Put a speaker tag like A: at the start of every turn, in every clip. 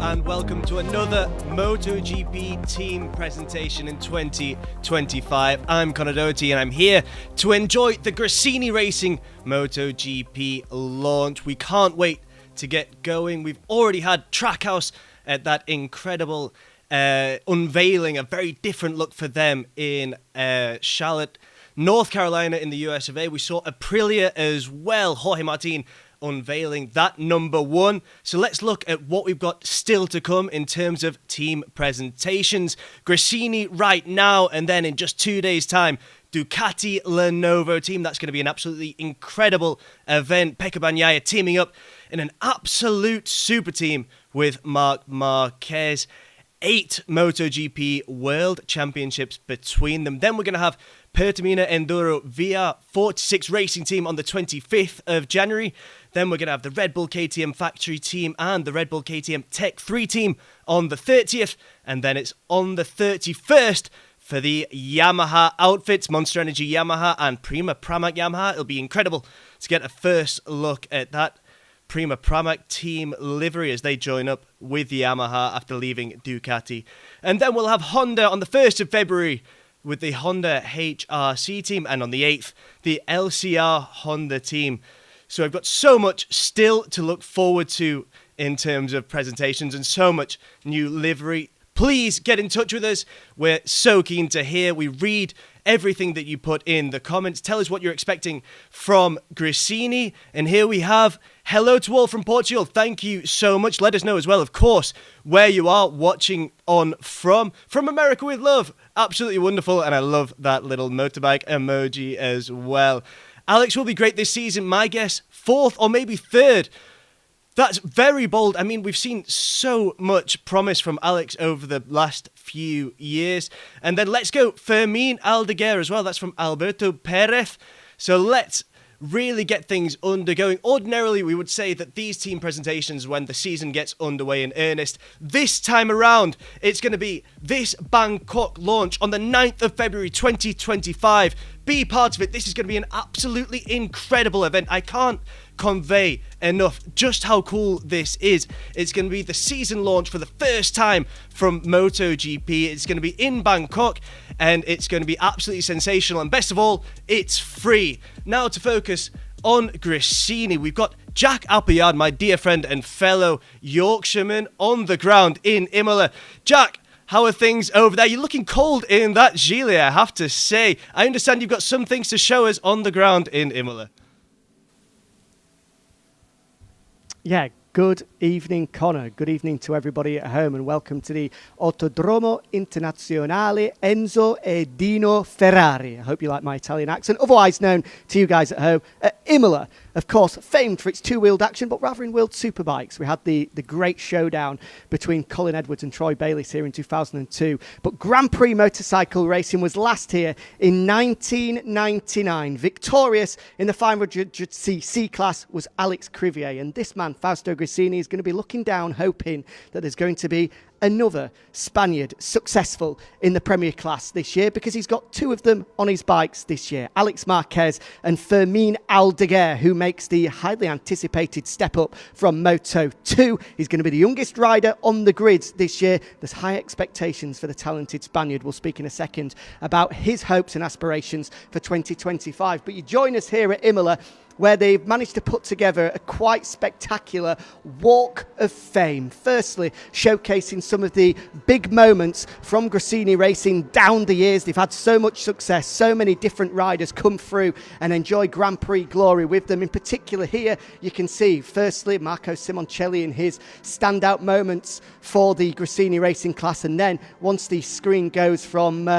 A: and welcome to another MotoGP team presentation in 2025. I'm Conor Doherty and I'm here to enjoy the Gresini Racing MotoGP launch. We can't wait to get going. We've already had Trackhouse at that incredible unveiling, a very different look for them in Charlotte, North Carolina in the US of A. We saw Aprilia as well, Jorge Martin unveiling that number one. So let's look at what we've got still to come in terms of team presentations. Gresini right now, and then in just 2 days' time, Ducati Lenovo team. That's going to be an absolutely incredible event. Pecco Bagnaia teaming up in an absolute super team with Marc Marquez. 8 MotoGP World Championships between them. Then we're going to have Pertamina Enduro VR46 Racing Team on the 25th of January. Then we're going to have the Red Bull KTM Factory Team and the Red Bull KTM Tech 3 Team on the 30th. And then it's on the 31st for the Yamaha outfits, Monster Energy Yamaha and Prima Pramac Yamaha. It'll be incredible to get a first look at that Prima Pramac team livery as they join up with Yamaha after leaving Ducati. And then we'll have Honda on the 1st of February with the Honda HRC team, and on the 8th, the LCR Honda team. So I've got so much still to look forward to in terms of presentations and so much new livery. Please get in touch with us. We're so keen to hear. We read everything that you put in the comments. Tell us what you're expecting from Gresini. And here we have hello to all from Portugal. Thank you so much. Let us know as well, of course, where you are watching on from. From America with love. Absolutely wonderful. And I love that little motorbike emoji as well. Alex will be great this season. My guess, 4th or maybe 3rd. That's very bold. I mean, we've seen so much promise from Alex over the last few years. And then let's go Fermin Aldeguer as well. That's from Alberto Perez. So let's really get things undergoing. Ordinarily, we would say that these team presentations, when the season gets underway in earnest, this time around, it's going to be this Bangkok launch on the 9th of February 2025. Be part of it. This is going to be an absolutely incredible event. I can't convey enough just how cool this is. It's going to be the season launch for the first time from MotoGP. It's going to be in Bangkok and it's going to be absolutely sensational, and best of all, it's free. Now to focus on Gresini, we've got Jack Appleyard, my dear friend and fellow Yorkshireman, on the ground in Imola. Jack, how are things over there? You're looking cold in that gilet, I have to say. I understand you've got some things to show us on the ground in Imola.
B: Yeah, good evening, Conor. Good evening to everybody at home, and welcome to the Autodromo Internazionale Enzo e Dino Ferrari. I hope you like my Italian accent, otherwise known to you guys at home at Imola. Of course, famed for its two-wheeled action, but rather in wheeled superbikes. We had the great showdown between Colin Edwards and Troy Bayliss here in 2002. But Grand Prix motorcycle racing was last here in 1999. Victorious in the 500cc class was Alex Crivier. And this man, Fausto Gresini, is going to be looking down, hoping that there's going to be another Spaniard successful in the Premier class this year, because he's got 2 of them on his bikes this year, Alex Marquez and Fermin Aldeguer, who makes the highly anticipated step up from Moto2. He's going to be the youngest rider on the grids this year. There's high expectations for the talented Spaniard. We'll speak in a second about his hopes and aspirations for 2025. But you join us here at Imola, where they've managed to put together a quite spectacular walk of fame. Firstly, showcasing some of the big moments from Gresini Racing down the years. They've had so much success, so many different riders come through and enjoy Grand Prix glory with them. In particular here, you can see, firstly, Marco Simoncelli in his standout moments for the Gresini Racing class. And then once the screen goes from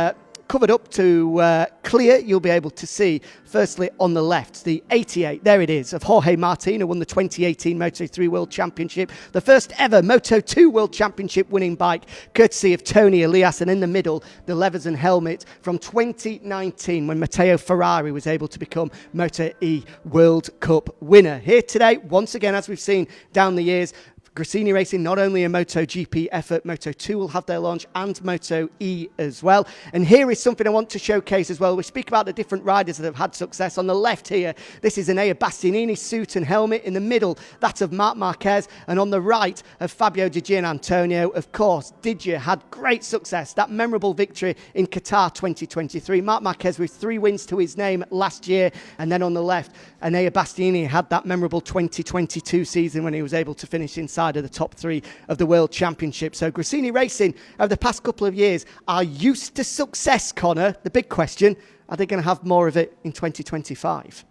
B: covered up to clear, you'll be able to see, firstly on the left, the 88, there it is, of Jorge Martin, who won the 2018 Moto3 World Championship, the first ever Moto2 World Championship winning bike, courtesy of Tony Elias, and in the middle, the levers and helmet from 2019, when Matteo Ferrari was able to become MotoE World Cup winner. Here today, once again, as we've seen down the years, Gresini Racing, not only a MotoGP effort, Moto2 will have their launch and MotoE as well. And here is something I want to showcase as well. We speak about the different riders that have had success. On the left here, this is Enea Bastianini's suit and helmet. In the middle, that of Marc Marquez. And on the right of Fabio Di Gianantonio. Of course, Digia had great success. That memorable victory in Qatar 2023. Marc Marquez with 3 wins to his name last year. And then on the left, Enea Bastianini had that memorable 2022 season when he was able to finish inside of the top 3 of the World Championship. So Gresini Racing, over the past couple of years, are used to success, Connor. The big question, are they going to have more of it in 2025?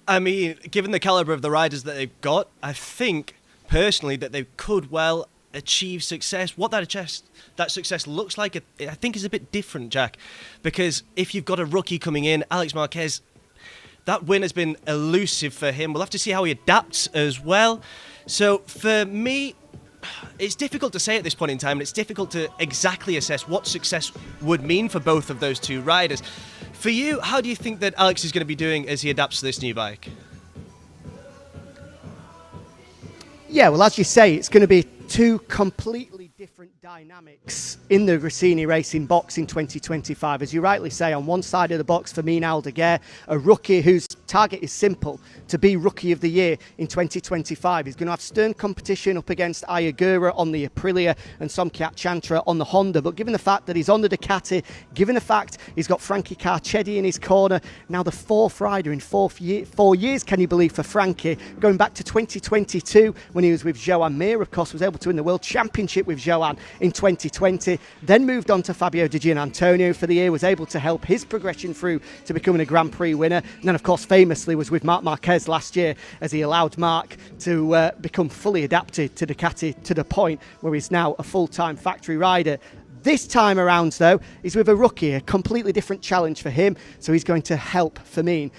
A: I mean, given the caliber of the riders that they've got, I think, personally, that they could well achieve success. What that success looks like, I think, is a bit different, Jack. Because if you've got a rookie coming in, Alex Marquez, that win has been elusive for him. We'll have to see how he adapts as well. So for me, it's difficult to say at this point in time, and it's difficult to exactly assess what success would mean for both of those two riders. For you, how do you think that Alex is going to be doing as he adapts to this new bike?
B: Yeah, well, as you say, it's going to be 2 completely different dynamics in the Gresini Racing box in 2025. As you rightly say, on one side of the box, Fermin Aldeguer, a rookie whose target is simple, to be Rookie of the Year in 2025. He's going to have stern competition up against Ayagura on the Aprilia and Somkiat Chantra on the Honda. But given the fact that he's on the Ducati, given the fact he's got Frankie Carcetti in his corner, now the 4th rider in 4 years, can you believe, for Frankie, going back to 2022 when he was with Joan Mir, of course, was able to win the World Championship with Joan in 2020, then moved on to Fabio Di Gianantonio for the year, was able to help his progression through to becoming a Grand Prix winner, and then of course famously was with Marc Marquez last year as he allowed Marc to become fully adapted to Ducati to the point where he's now a full-time factory rider. This time around, though, he's with a rookie, a completely different challenge for him, so he's going to help Fermin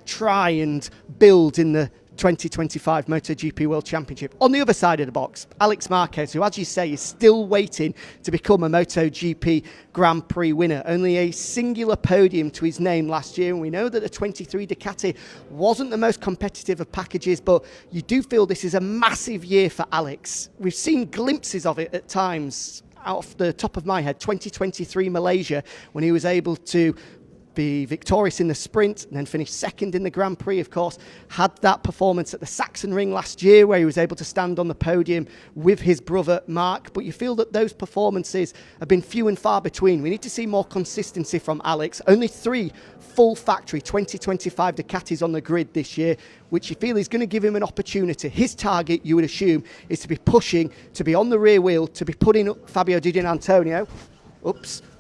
B: try and build in the 2025 MotoGP World Championship. On the other side of the box, Alex Marquez, who, as you say, is still waiting to become a MotoGP Grand Prix winner. Only a singular podium to his name last year, and we know that the 23 Ducati wasn't the most competitive of packages, but you do feel this is a massive year for Alex. We've seen glimpses of it at times. Off the top of my head, 2023 Malaysia, when he was able to be victorious in the sprint and then finished second in the Grand Prix, of course, had that performance at the Saxon Ring last year where he was able to stand on the podium with his brother Mark. But you feel that those performances have been few and far between. We need to see more consistency from Alex. Only 3 full factory 2025 Ducatis on the grid this year, which you feel is going to give him an opportunity. His target, you would assume, is to be pushing, to be on the rear wheel, to be putting up Fabio Di Gianantonio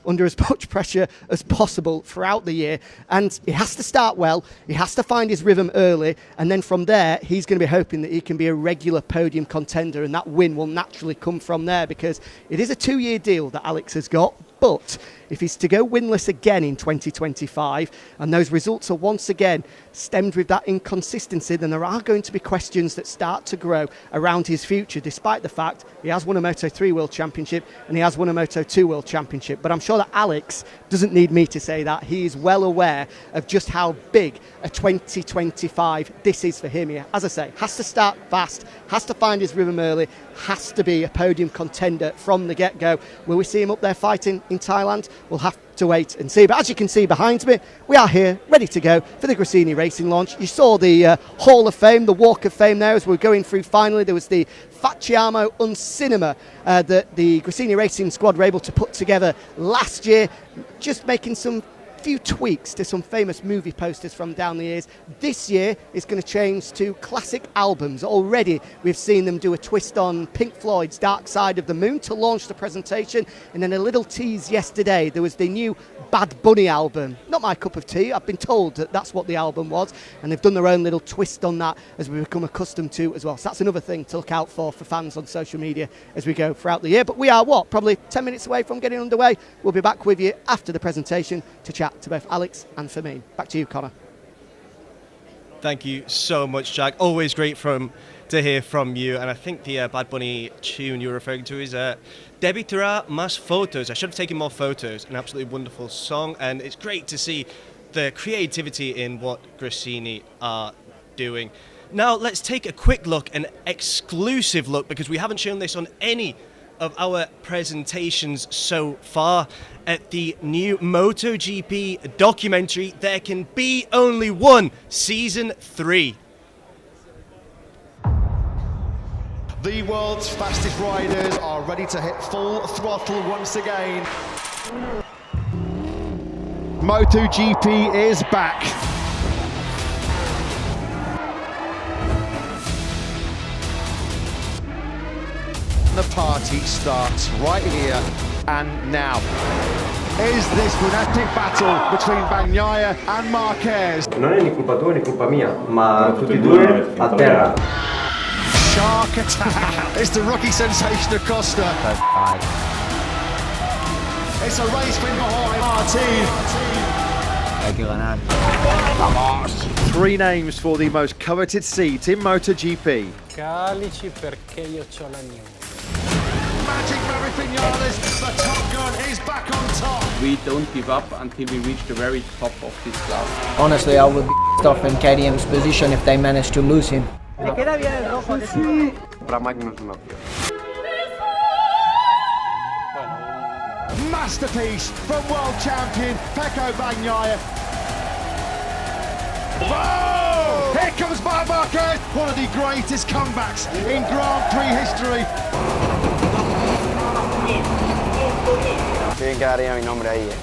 B: under as much pressure as possible throughout the year. And he has to start well, he has to find his rhythm early, and then from there he's going to be hoping that he can be a regular podium contender, and that win will naturally come from there, because it is a 2-year deal that Alex has got. But if he's to go winless again in 2025, and those results are once again stemmed with that inconsistency, then there are going to be questions that start to grow around his future, despite the fact he has won a Moto3 World Championship and he has won a Moto2 World Championship. But I'm sure that Alex doesn't need me to say that. He is well aware of just how big a 2025 this is for him. He, as I say, has to start fast, has to find his rhythm early, has to be a podium contender from the get-go. Will we see him up there fighting in Thailand? We'll have to wait and see. But as you can see behind me, we are here ready to go for the Gresini Racing launch. You saw the Hall of Fame, the Walk of Fame there as we were going through finally. There was the Facciamo un Cinema that the Gresini Racing squad were able to put together last year, just making some few tweaks to some famous movie posters from down the years. This year is going to change to classic albums. Already we've seen them do a twist on Pink Floyd's Dark Side of the Moon to launch the presentation, and then a little tease yesterday. There was the new Bad Bunny album. Not my cup of tea. I've been told that that's what the album was, and they've done their own little twist on that as we become accustomed to as well. So that's another thing to look out for fans on social media as we go throughout the year. But we are, probably 10 minutes away from getting underway. We'll be back with you after the presentation to chat to both Alex and Fermin. Back to you, Connor.
A: Thank you so much, Jack. Always great to hear from you. And I think the Bad Bunny tune you were referring to is Debbie Tira Mas Photos. I should have taken more photos. An absolutely wonderful song. And it's great to see the creativity in what Gresini are doing. Now let's take a quick look, an exclusive look, because we haven't shown this on any of our presentations so far, at the new MotoGP documentary, There Can Be Only One, Season 3.
C: The world's fastest riders are ready to hit full throttle once again. MotoGP is back. The party starts right here and now. Is this lunatic battle between Bagnaia and Marquez?
D: Non è né colpa tua né colpa mia, ma tutti e due a terra.
C: Shark attack! It's the rookie sensation of Costa. It's a race win behind Martin. Three names for the most coveted seat in MotoGP.
E: Calici perché io c'ho la mia.
C: Magic Maverick Vinales, the top gun, is back on top.
F: We don't give up until we reach the very top of this class.
G: Honestly, I would be off in KTM's position if they managed to lose him.
C: Masterpiece from world champion Pecco Bagnaia. Whoa! Here comes Marc Marquez, one of the greatest comebacks in Grand Prix history.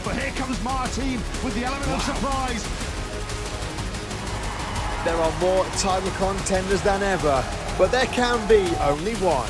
C: But here comes Martin with the element of surprise.
H: There are more title contenders than ever, but there can be only one.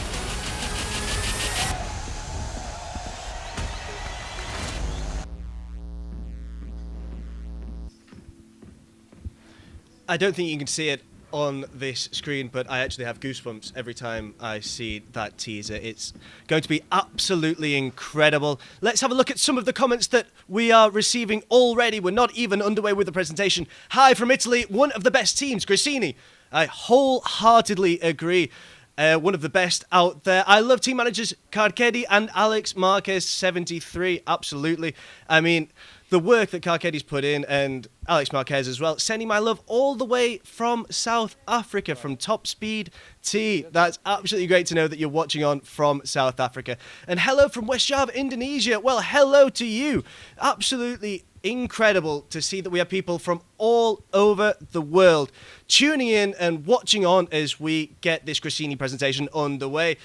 A: I don't think you can see it on this screen, but I actually have goosebumps every time I see that teaser. It's going to be absolutely incredible. Let's have a look at some of the comments that we are receiving already. We're not even underway with the presentation. Hi from Italy, one of the best teams, Gresini. I wholeheartedly agree. One of the best out there. I love team managers Carchedi and Alex Marquez 73. Absolutely. I mean, the work that Carchedi's put in, and Alex Marquez as well, sending my love all the way from South Africa, from Top Speed T. That's absolutely great to know that you're watching on from South Africa. And hello from West Java, Indonesia. Well, hello to you. Absolutely incredible to see that we have people from all over the world tuning in and watching on as we get this Gresini presentation underway.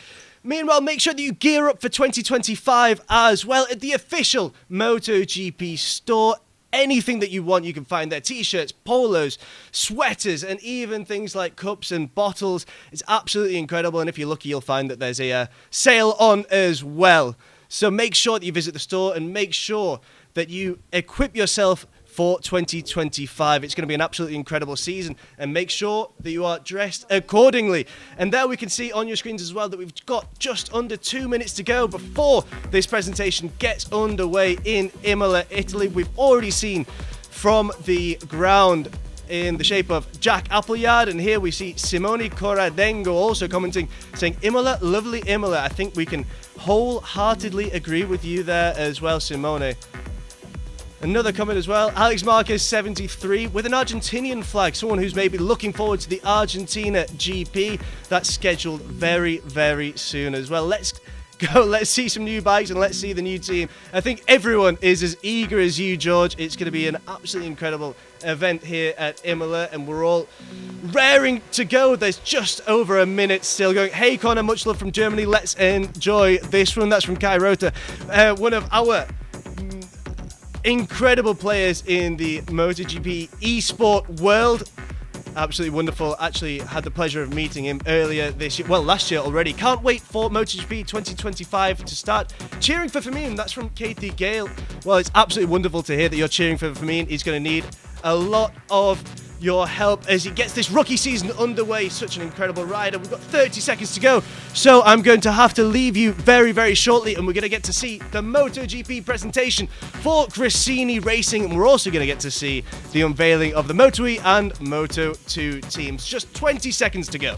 A: Meanwhile, make sure that you gear up for 2025 as well at the official MotoGP store. Anything that you want, you can find there. T-shirts, polos, sweaters, and even things like cups and bottles. It's absolutely incredible, and if you're lucky, you'll find that there's a sale on as well. So make sure that you visit the store and make sure that you equip yourself for 2025. It's going to be an absolutely incredible season, and make sure that you are dressed accordingly. And there we can see on your screens as well that we've got just under 2 minutes to go before this presentation gets underway in Imola, Italy. We've already seen from the ground in the shape of Jack Appleyard, and here we see Simone Corradengo also commenting, saying Imola, lovely Imola. I think we can wholeheartedly agree with you there as well, Simone. Another comment as well, Alex Marquez 73 with an Argentinian flag, someone who's maybe looking forward to the Argentina GP. That's scheduled very, very soon as well. Let's go, let's see some new bikes and let's see the new team. I think everyone is as eager as you, George. It's going to be an absolutely incredible event here at Imola, and we're all raring to go. There's just over a minute still going. Hey Connor, much love from Germany. Let's enjoy this one. That's from Kai Rota, one of our incredible players in the MotoGP esport world. Absolutely wonderful. Actually had the pleasure of meeting him earlier this year, well, last year already. Can't wait for MotoGP 2025 to start. Cheering for Firmine, that's from Katie Gale. Well, it's absolutely wonderful to hear that you're cheering for Firmine. He's going to need a lot of your help as he gets this rookie season underway. Such an incredible rider. We've got 30 seconds to go, so I'm going to have to leave you very, very shortly, and we're going to get to see the MotoGP presentation for Gresini Racing, and we're also going to get to see the unveiling of the MotoE and Moto2 teams. Just 20 seconds to go.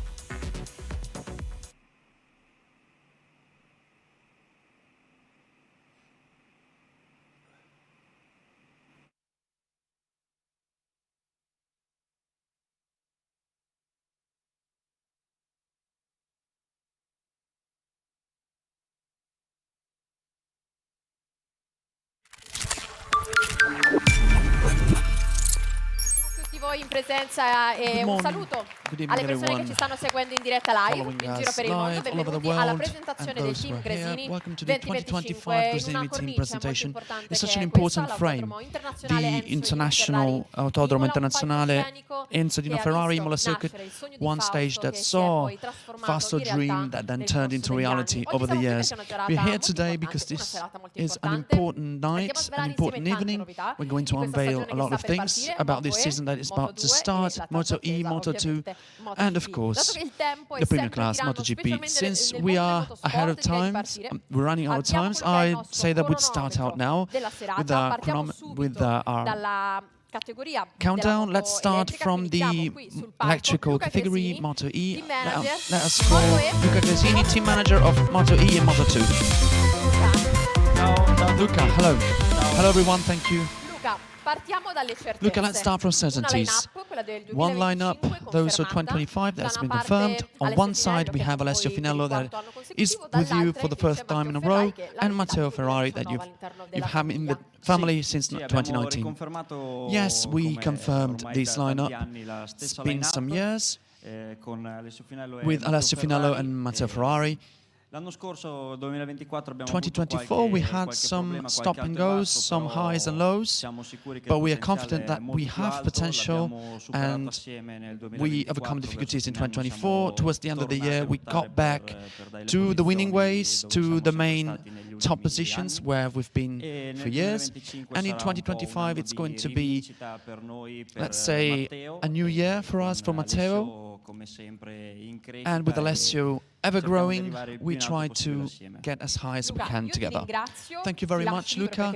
I: voi in presenza e un saluto alle persone che ci stanno seguendo in diretta live in giro per il mondo. Benvenuti alla presentazione del team Gresini 2025 in una cornice molto importante che è questa, l'Autodromo Internazionale
J: International Autodromo Internazionale Enzo Dino Ferrari Imola Circuit, one stage that saw Fausto dream that then turned into reality over the years. We're here today because this is an important night, an important evening. We're going to unveil a lot of things about this season that is about to start, MotoE, Moto2, and of course the premium class MotoGP. Since we are ahead of times, we're running out of times, I say that we'd start out now with our countdown. Let's start from the electrical category, MotoE. Let us call Luca Gresini, team manager of MotoE and Moto2. Luca, hello. Hello everyone, thank you. Luca, let's start from certainties. One lineup, those are 2025, that's been confirmed. On one side we have Alessio Finello that is with you for the first time in a row, and Matteo Ferrari that you've had in the family since 2019. Yes, we confirmed this lineup. It's been some years with Alessio Finello and Matteo Ferrari. 2024 we had some stop and goes, some highs and lows, but we are confident that we have potential and we overcome difficulties in 2024. Towards the end of the year we got back to the winning ways, to the main top positions where we've been for years, and in 2025 it's going to be, let's say, a new year for us, for Matteo, and with Alessio ever growing, we try to get as high as we can together. Thank you very much, Luca.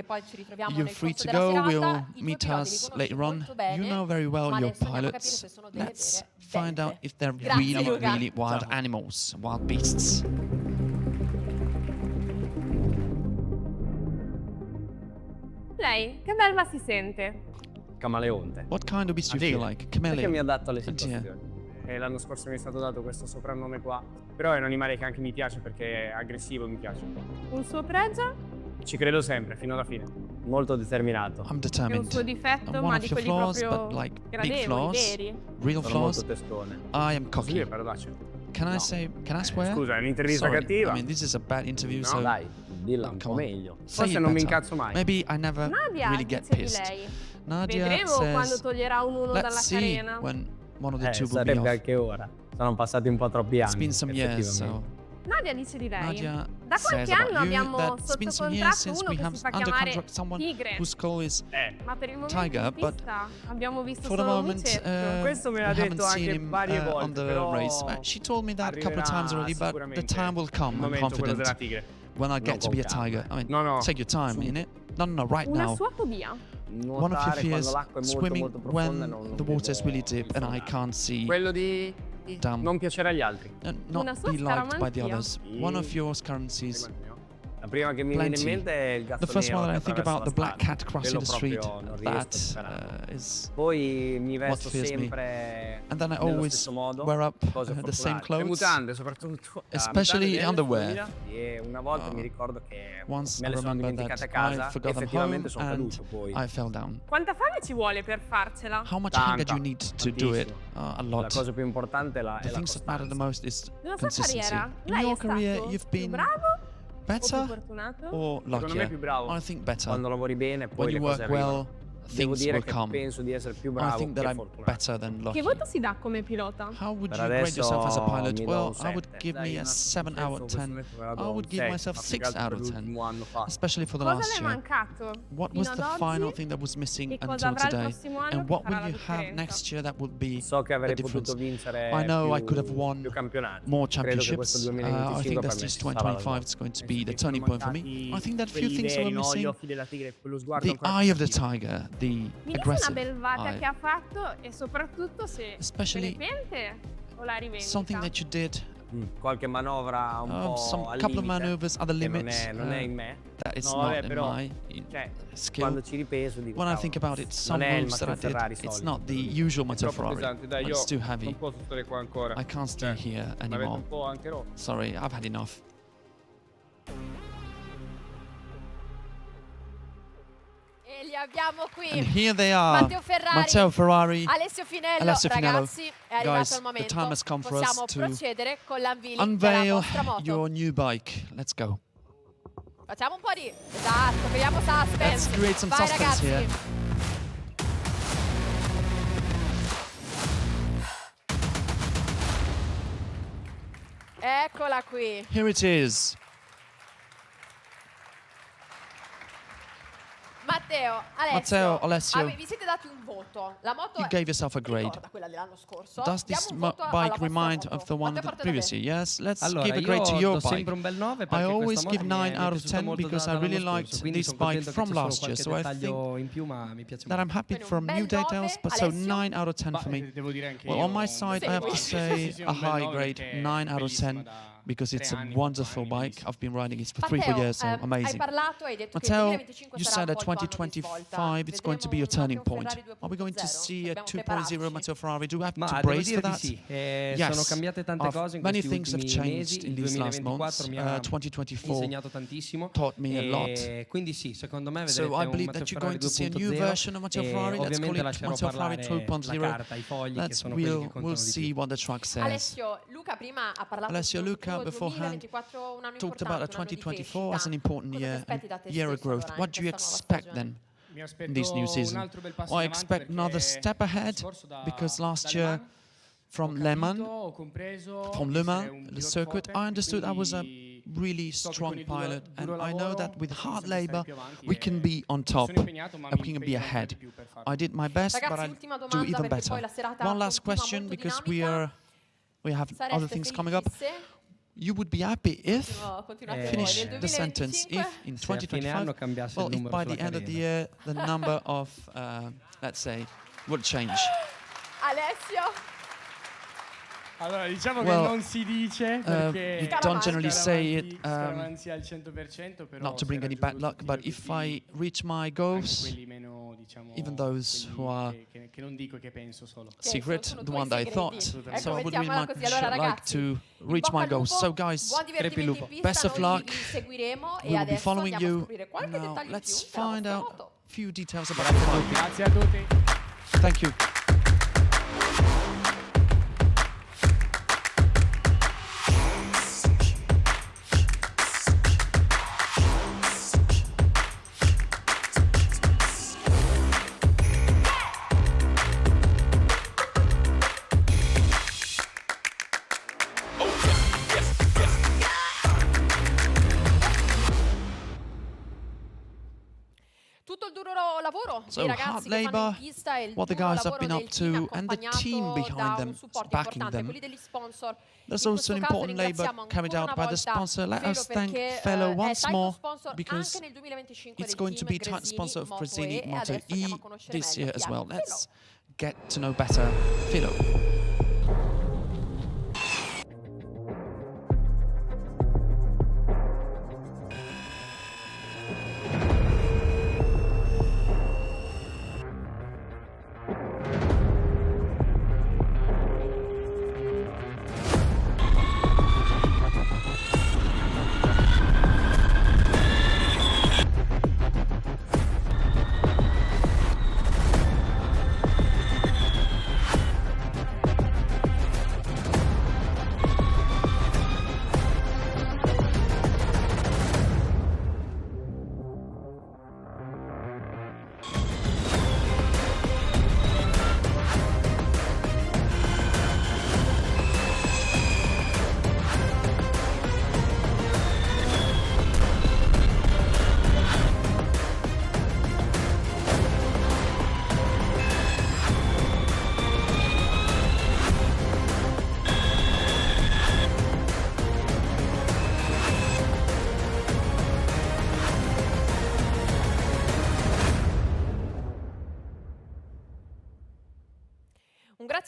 J: You're free to go. We'll meet us later on. You know very well your pilots. Let's find out if they're really wild animals, wild beasts.
K: Lei, che belva si sente?
D: Camaleonte.
J: What kind of beast do you feel like? Chameleon.
D: Perché mi adatto alle situazioni. L'anno scorso mi è stato dato questo soprannome qua, però è un animale che anche mi piace perché è aggressivo, mi piace un po'.
K: Un suo pregio?
D: Ci credo sempre, fino alla fine. Molto determinato.
J: I'm determined.
K: È un suo difetto,
J: One
K: ma
J: of
K: di
J: your
K: quelli
J: flaws,
K: proprio
J: but like big
K: gradevoli,
J: flaws,
K: veri.
J: real
D: Sono
J: flaws.
D: molto testone.
J: I am
D: Così
J: cocky.
D: è parolacce.
J: Can I swear?
D: Scusa, è un'intervista
J: Sorry.
D: cattiva.
J: I mean, this is a bad interview,
D: No,
J: so
D: dai, dilla un po' meglio. Forse non mi incazzo mai.
J: Maybe I never
K: Nadia,
J: really get
K: dice di
J: pissed.
K: lei.
J: Nadia
K: Vedremo
J: says,
K: quando toglierà un uno dalla
J: let's see
K: carena.
J: when one of the two will be
D: Sarebbe
J: off.
D: anche ora. Sono passati un po' troppi anni.
J: It's been some years, so
K: Nadia dice di lei.
J: Nadia
K: Da qualche
J: says about
K: anno
J: you
K: abbiamo
J: that it's been
K: sotto
J: some years
K: contratto
J: since
K: uno
J: we
K: che
J: have
K: si fa
J: under
K: chiamare
J: contract someone
K: Tigre.
J: whose call is
K: Ma per il momento
J: Tiger,
K: in
J: but
K: pista abbiamo visto
J: for the
K: solo un
J: moment
K: luccetto.
D: Questo me l'ha
J: we haven't
D: detto
J: seen
D: anche
J: him
D: varie volte,
J: on the
D: però
J: race. She told me that a couple of times already, but the
D: sicuramente
J: time will come.
D: il
J: I'm
D: momento quello della
J: confident
D: Tigre.
J: when I get to be a tiger. I mean, take your time, innit? No, right
K: Una
J: now.
K: sua fobia.
J: One of your
D: Nuotare
J: fears,
D: quando l'acqua è molto,
J: swimming
D: molto profonda,
J: when
D: non
J: the water is
D: devo
J: really deep and I can't see
D: Quello di
J: down.
D: non piacere agli altri.
J: Not
K: Una sua
J: be liked by the
K: scaramanzia.
J: others. One of your currencies.
D: La prima che mi viene in
J: Plenty.
D: mente è il gatto
J: The first
D: nero
J: one
D: che
J: that I think
D: attraversa
J: about, the
D: la
J: black
D: strada.
J: cat crossing the
D: Quello
J: street.
D: proprio non riesco a superarlo.
J: That is
D: Poi mi vesto
J: fears me.
D: sempre
J: And then I
D: nello
J: always
D: stesso modo,
J: wear up
D: cose
J: the same
D: fortunate.
J: clothes.
D: Le mutande soprattutto.
J: Especially
D: Mutande
J: underwear.
D: nelle 2000, e una volta mi ricordo che
J: Once
D: me
J: I
D: le sono
J: remember
D: dimenticate a
J: that I
D: casa,
J: forgot them
D: effettivamente
J: home
D: sono
J: and
D: caduto poi.
J: I fell down.
K: Quanta fame ci vuole per farcela?
J: How much
D: Tanta,
J: hunger do you need to do it?
D: tantissimo.
J: A
D: La
J: lot.
D: cosa più importante è la
J: The things that matter the
D: costanza.
J: most is
K: Nella sua
J: consistency.
K: carriera,
J: In
K: lei
J: your
K: è
J: career,
K: stato
J: you've
K: più
J: been
K: bravo o più
J: better
K: fortunato?
J: or
D: Secondo me
J: luckier?
D: più bravo.
J: I think better.
D: Quando lavori bene, poi
J: When
D: le
J: you
D: cose
J: work well,
D: arrivano. Devo
J: things
D: dire
J: will
D: che
J: come.
D: penso di essere più
J: I
D: bravo
J: think that
D: che
J: I'm
D: fortunato.
J: better than
K: Che
J: lucky.
K: voto si dà come pilota?
J: How would
D: Per
J: you grade yourself as a
D: adesso
J: pilot?
D: mi do
J: Well,
D: un
J: I would
D: 7.
J: give me a 7 out of 10. I would give myself 6 out of 10, especially for the
K: Cosa
J: last
K: le è
J: year.
K: mancato?
J: What
K: fino
J: was
K: ad
J: the
K: oggi?
J: final thing that was missing
K: E cosa
J: until
K: avrà il
J: today?
K: prossimo anno
J: And
K: che
J: what
K: farà
J: will
K: la
J: you have
K: differenza?
J: next year that would be
D: So che
J: the
D: avrei
J: difference?
D: potuto vincere
J: I know I
D: più,
J: could have won
D: più campionati.
J: more
D: Credo che questo
J: championships. I
D: 2025
J: think
D: per
J: that
D: me
J: this
D: ci sarà la
J: 2025 is going to be the turning point for me. I think that few
D: quelli
J: things
D: veri,
J: were
D: no? Gli
J: missing.
D: occhi della tigre, quello sguardo
J: The
D: ancora
J: eye of the
D: più attivo.
J: tiger, the
K: Mi dice una
J: aggressive
K: belvata
J: eye.
K: che ha fatto e soprattutto se
J: Especially
K: se ne pente o la rivendita.
J: something that you did,
D: Qualche manovra un po'
J: some
D: al
J: couple of
D: limite,
J: maneuvers at the
D: che
J: limits.
D: non è in me.
J: That is
D: No,
J: not
D: vabbè,
J: in
D: però,
J: my
D: cioè,
J: skill.
D: quando ci ripenso dico,
J: When I
D: cavolo,
J: think about it, some
D: non è il
J: moves that I
D: Matteo Ferrari
J: did, it's
D: solito.
J: not the usual Matteo
D: Troppo
J: Ferrari.
D: pesante, dai,
J: But
D: io
J: it's too heavy.
D: non posso stare qua ancora.
J: I can't stay here
D: M'avete
J: anymore.
D: un po' anche rotto.
J: Sorry, I've had enough.
I: E gli abbiamo qui
J: And here they are,
I: Matteo Ferrari,
J: Alessio Finello.
I: Ragazzi, è arrivato
J: Guys,
I: il momento.
J: the time has come for us
I: Possiamo
J: to
I: procedere con l'unveil
J: unveil
I: della vostra moto.
J: your new bike. Let's go.
I: Facciamo un po' di... Esatto, creiamo suspense.
J: Let's create some
I: Vai,
J: suspense
I: ragazzi.
J: here.
I: Eccola qui.
J: Here it is.
I: Matteo,
J: Alessio,
I: vi siete dati un voto. La moto
J: you gave yourself a grade.
I: ricorda quella dell'anno scorso.
J: Does this bike remind of the one the previous year? Yes, let's give a grade to your bike. I always give 9 out of 10 because I really liked this bike from last year, so I think that I'm happy from new details, but so 9 out of 10 for me. Well, on my side, I have to say a high grade, 9 out of 10. Because it's a wonderful bike. I've been riding it for 3-4 years, so amazing. Matteo, you said that 2025 it's going to be a turning point. Are we going to see a 2.0 Matteo Ferrari? Do we have to brace for that? Yes. Many things have changed in these last months. 2024 taught me a lot. So I believe that you're going to see a new version of Matteo Ferrari. Let's call it Matteo Ferrari 2.0. We'll see what the track says. Alessio, Luca beforehand talked about a 2024 as an important year of growth. What do you expect then in this new season? I expect another step ahead because last year from Le Mans, the circuit, I understood I was a really strong pilot, and I know that with hard labor we can be on top and we can be ahead. I did my best, but I do even better. One last question, because we have other things coming up. You would be happy if, finish the sentence, if in 2025, well, if by the end of the year the number of, let's say, would change.
I: Alessio?
D: Allora, diciamo che
J: Well,
D: non si dice perché
J: you don't generally say it,
D: scaramanzia al 100%, però
J: not to bring any bad luck, but if I reach my goals,
D: quelli meno, diciamo,
J: even those who are
D: che non dico, che penso solo.
J: secret, the one that I thought, so I would really much
I: Allora,
J: like to reach my goals. So guys, best of luck. We will be following you. Now let's find out a few details about the bike.
D: Grazie a tutti.
J: Thank you. So hard labor, what the guys have been up to, and the team behind them, backing them. There's also an important labor carried out by the sponsor. Let us thank Fellow once more, because it's going to be title sponsor of Gresini MotoE this year as well. Let's get to know better Fellow.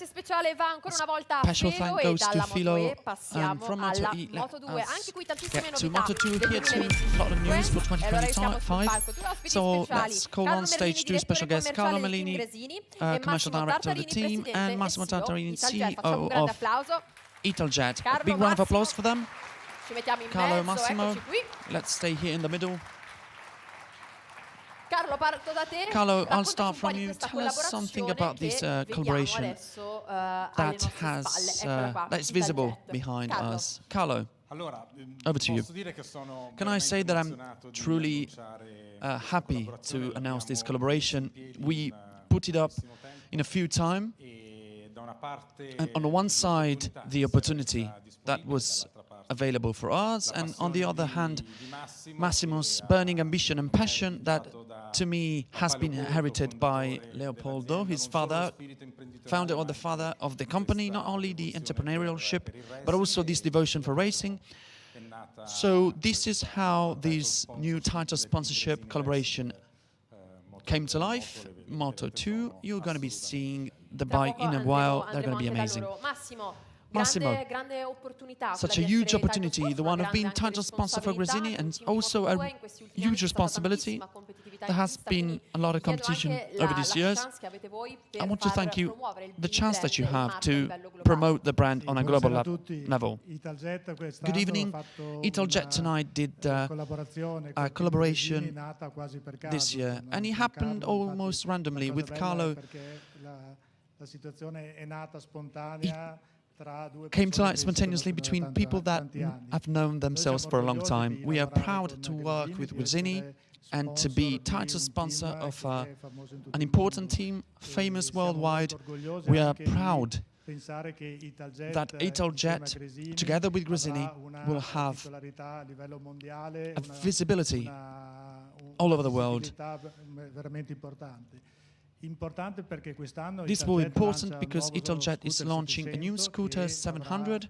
I: speciale va ancora una volta a
J: Special
I: Felo
J: thank
I: e
J: goes to
I: dalla
J: Filo
I: MotoE passiamo
J: from
I: alla
J: MotoE.
I: Moto2, anche qui tantissime
J: Get to
I: novità
J: Moto2
I: del
J: here too.
I: 2025.
J: A lot of news for
I: E allora siamo sul
J: 2025.
I: palco, due ospiti
J: So
I: speciali,
J: let's call
I: Carlo
J: on stage
I: Merlini,
J: two special
I: direttore
J: guests, Carlo
I: commerciale del
J: Merlini,
I: team Gresini, e
J: commercial
I: Massimo
J: director of the
I: Tartarini,
J: team,
I: presidente
J: and Massimo
I: e CEO
J: Tartarini,
I: di Italjet.
J: CEO
I: Facciamo un grande
J: of
I: applauso.
J: Italjet.
I: Carlo,
J: Big round of applause
I: Massimo.
J: for them.
I: Ci mettiamo in
J: Carlo,
I: mezzo,
J: Massimo.
I: eccoci qui.
J: Let's stay here in the middle.
I: Carlo, parto da te.
J: Carlo, I'll
I: Raccontaci
J: start
I: un po'
J: from
I: di
J: you.
I: questa
J: Tell us something
I: collaborazione
J: about this
I: che vediamo
J: collaboration
I: adesso alle
J: that
I: nostre
J: has
I: spalle. Eccola qua,
J: that's visible
I: Italjet.
J: behind
I: Carlo.
J: us. Carlo,
L: Allora,
J: over to you.
L: posso dire che sono
J: Can I say that I'm
L: emozionato di
J: truly
L: annunciare
J: happy
L: questa
J: to announce this
L: collaborazione.
J: collaboration?
L: L'abbiamo
J: We
L: messo in piedi
J: put it up
L: brevissimo tempo
J: in a few time,
L: e da una parte
J: and on the one side,
L: l'opportunità
J: the
L: di
J: opportunity
L: essere
J: that
L: disponibili,
J: was
L: dall'altra parte
J: available for us,
L: la
J: and on the
L: passione
J: other hand,
L: di
J: Massimo's
L: che
J: burning
L: ha
J: ambition and passion that,
L: ereditato da
J: to me, has been
L: Leopoldo,
J: inherited by
L: fondatore
J: Leopoldo,
L: dell'azienda,
J: his
L: non solo lo
J: father,
L: spirito imprenditoriale,
J: founder or
L: ma
J: the
L: anche
J: father of the company, not
L: questa
J: only the
L: devozione
J: entrepreneurship,
L: per il racing
J: but also this devotion for racing.
L: è nata
J: So this is how this new title sponsorship collaboration came to life. Moto2, you're going to be seeing the
I: Tra
J: bike
I: poco
J: in a while. They're
I: andremo
J: going to be
I: anche da
J: amazing.
I: loro. Massimo,
J: Massimo,
I: grande opportunità,
J: such a
I: quella di
J: huge
I: essere
J: opportunity,
I: title
J: the
I: sponsor,
J: one
I: una
J: of being
I: grande anche
J: title sponsor for Gresini,
I: responsabilità.
J: and
I: Il team
J: also
I: Moto2
J: a
I: in questi ultimi anni
J: huge
I: c'è stata
J: responsibility.
I: tantissima competitività
J: There has
I: in pista,
J: been
I: quindi
J: a lot of
I: vi chiedo
J: competition
I: anche
J: over
I: la
J: these years.
I: chance che avete voi per
J: I want to
I: far
J: thank you,
I: promuovere il
J: the chance
I: brand
J: that you
I: e il
J: have
I: marchio a
J: to
I: livello globale.
J: promote the brand on a global level.
M: Italjet
J: Good evening. Italjet tonight did a collaboration this year, and it happened almost randomly with Carlo. Came to light spontaneously between people that have known themselves for a long time. We are proud to work with Gresini and to be title sponsor of an important team, famous worldwide. We are proud that Italjet, together with Gresini, will have a visibility all over the world. This will be important because Italjet is launching a new scooter 700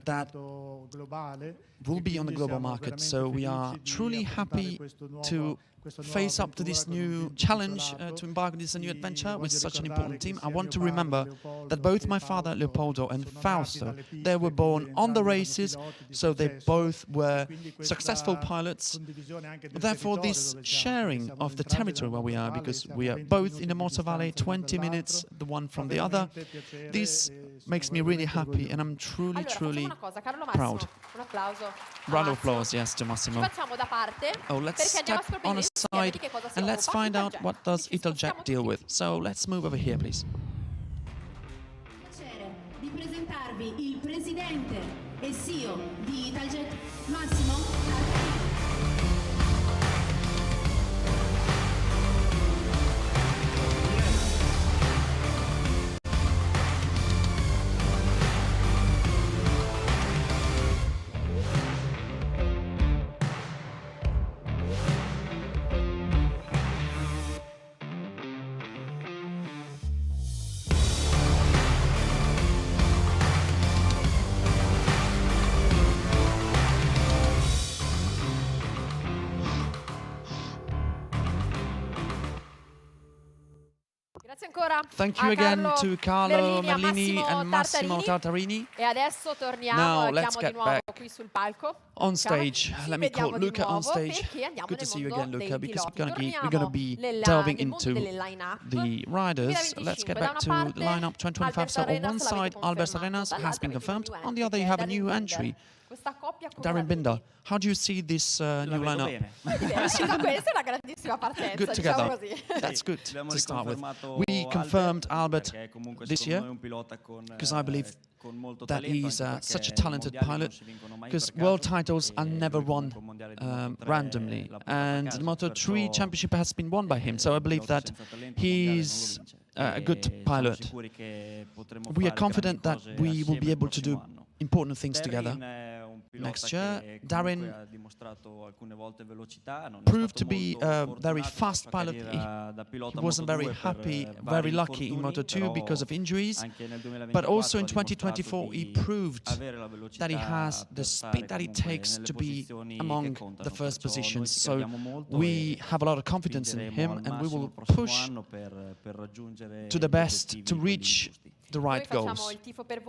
J: that will be on the global market. So we are truly happy to face up to this new challenge, to embark on this new adventure with such an important team. I want to remember that both my father Leopoldo and Fausto, they were born on the races, so they both were successful pilots. Therefore, this sharing of the territory where we are, because we are both in the Motor Valley, 20 minutes the one from the other, this makes me really happy, and I'm truly, truly proud.
I: Un applauso.
J: Round of applause, yes, to Massimo.
I: Facciamo da parte.
J: Oh, let's step on a side and let's find out what does Italjet deal with. So let's move over here, please.
N: Piacere di presentarvi il presidente e CEO di Italjet, Massimo.
I: Grazie ancora.
J: Thank you
I: a
J: again
I: Carlo
J: to Carlo
I: Merlini,
J: Merlini and Massimo Tartarini.
I: E adesso torniamo
J: Now,
I: e
J: let's
I: chiamo di
J: get
I: nuovo
J: back
I: qui sul palco.
J: On
I: Luca.
J: stage,
I: Ci
J: let me call
I: vediamo di
J: Luca on
I: nuovo
J: stage.
I: perché andiamo
J: Good to
I: nel
J: see you
I: mondo
J: again, Luca,
I: dei
J: because
I: piloti.
J: we're gonna be delving into the riders. Let's get back to the lineup 2025. So on one side, Albert Arenas has been confirmed. On the other, you have a new entry, Darren Binder. How do you see this new lineup?
I: Questa è una grandissima partenza,
J: Good
I: diciamo
J: together.
I: così.
J: That's good to start with. We confirmed Albert this year because I believe that he's such a talented pilot, because world titles are never won randomly, and the Moto3 championship has been won by him, so I believe that he's a good pilot. We are confident that we will be able to do important things together. Next year, Darren proved to be a very fast pilot. He wasn't very happy, very lucky in Moto2 because of injuries, but also in 2024 he proved that he has the speed that it takes to be among the first positions. So we have a lot of confidence in him, and we will push to the best to reach the right goals.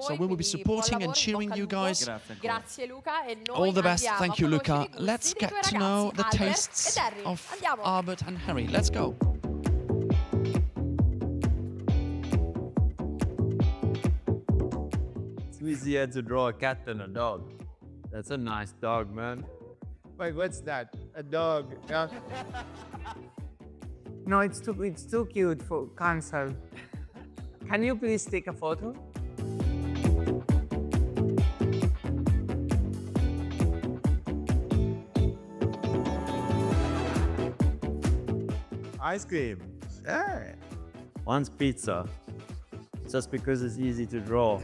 J: So we will be supporting and cheering you guys. All the best. Thank you, Luca. Let's get to know the tastes of Albert and Harry. Let's go.
O: It's easier to draw a cat than a dog. That's a nice dog, man.
P: Wait, what's that? A dog? Yeah.
D: No, it's too cute for cancel. Can you please take a photo?
O: Ice cream. Yeah. One's pizza. Just because it's easy to draw.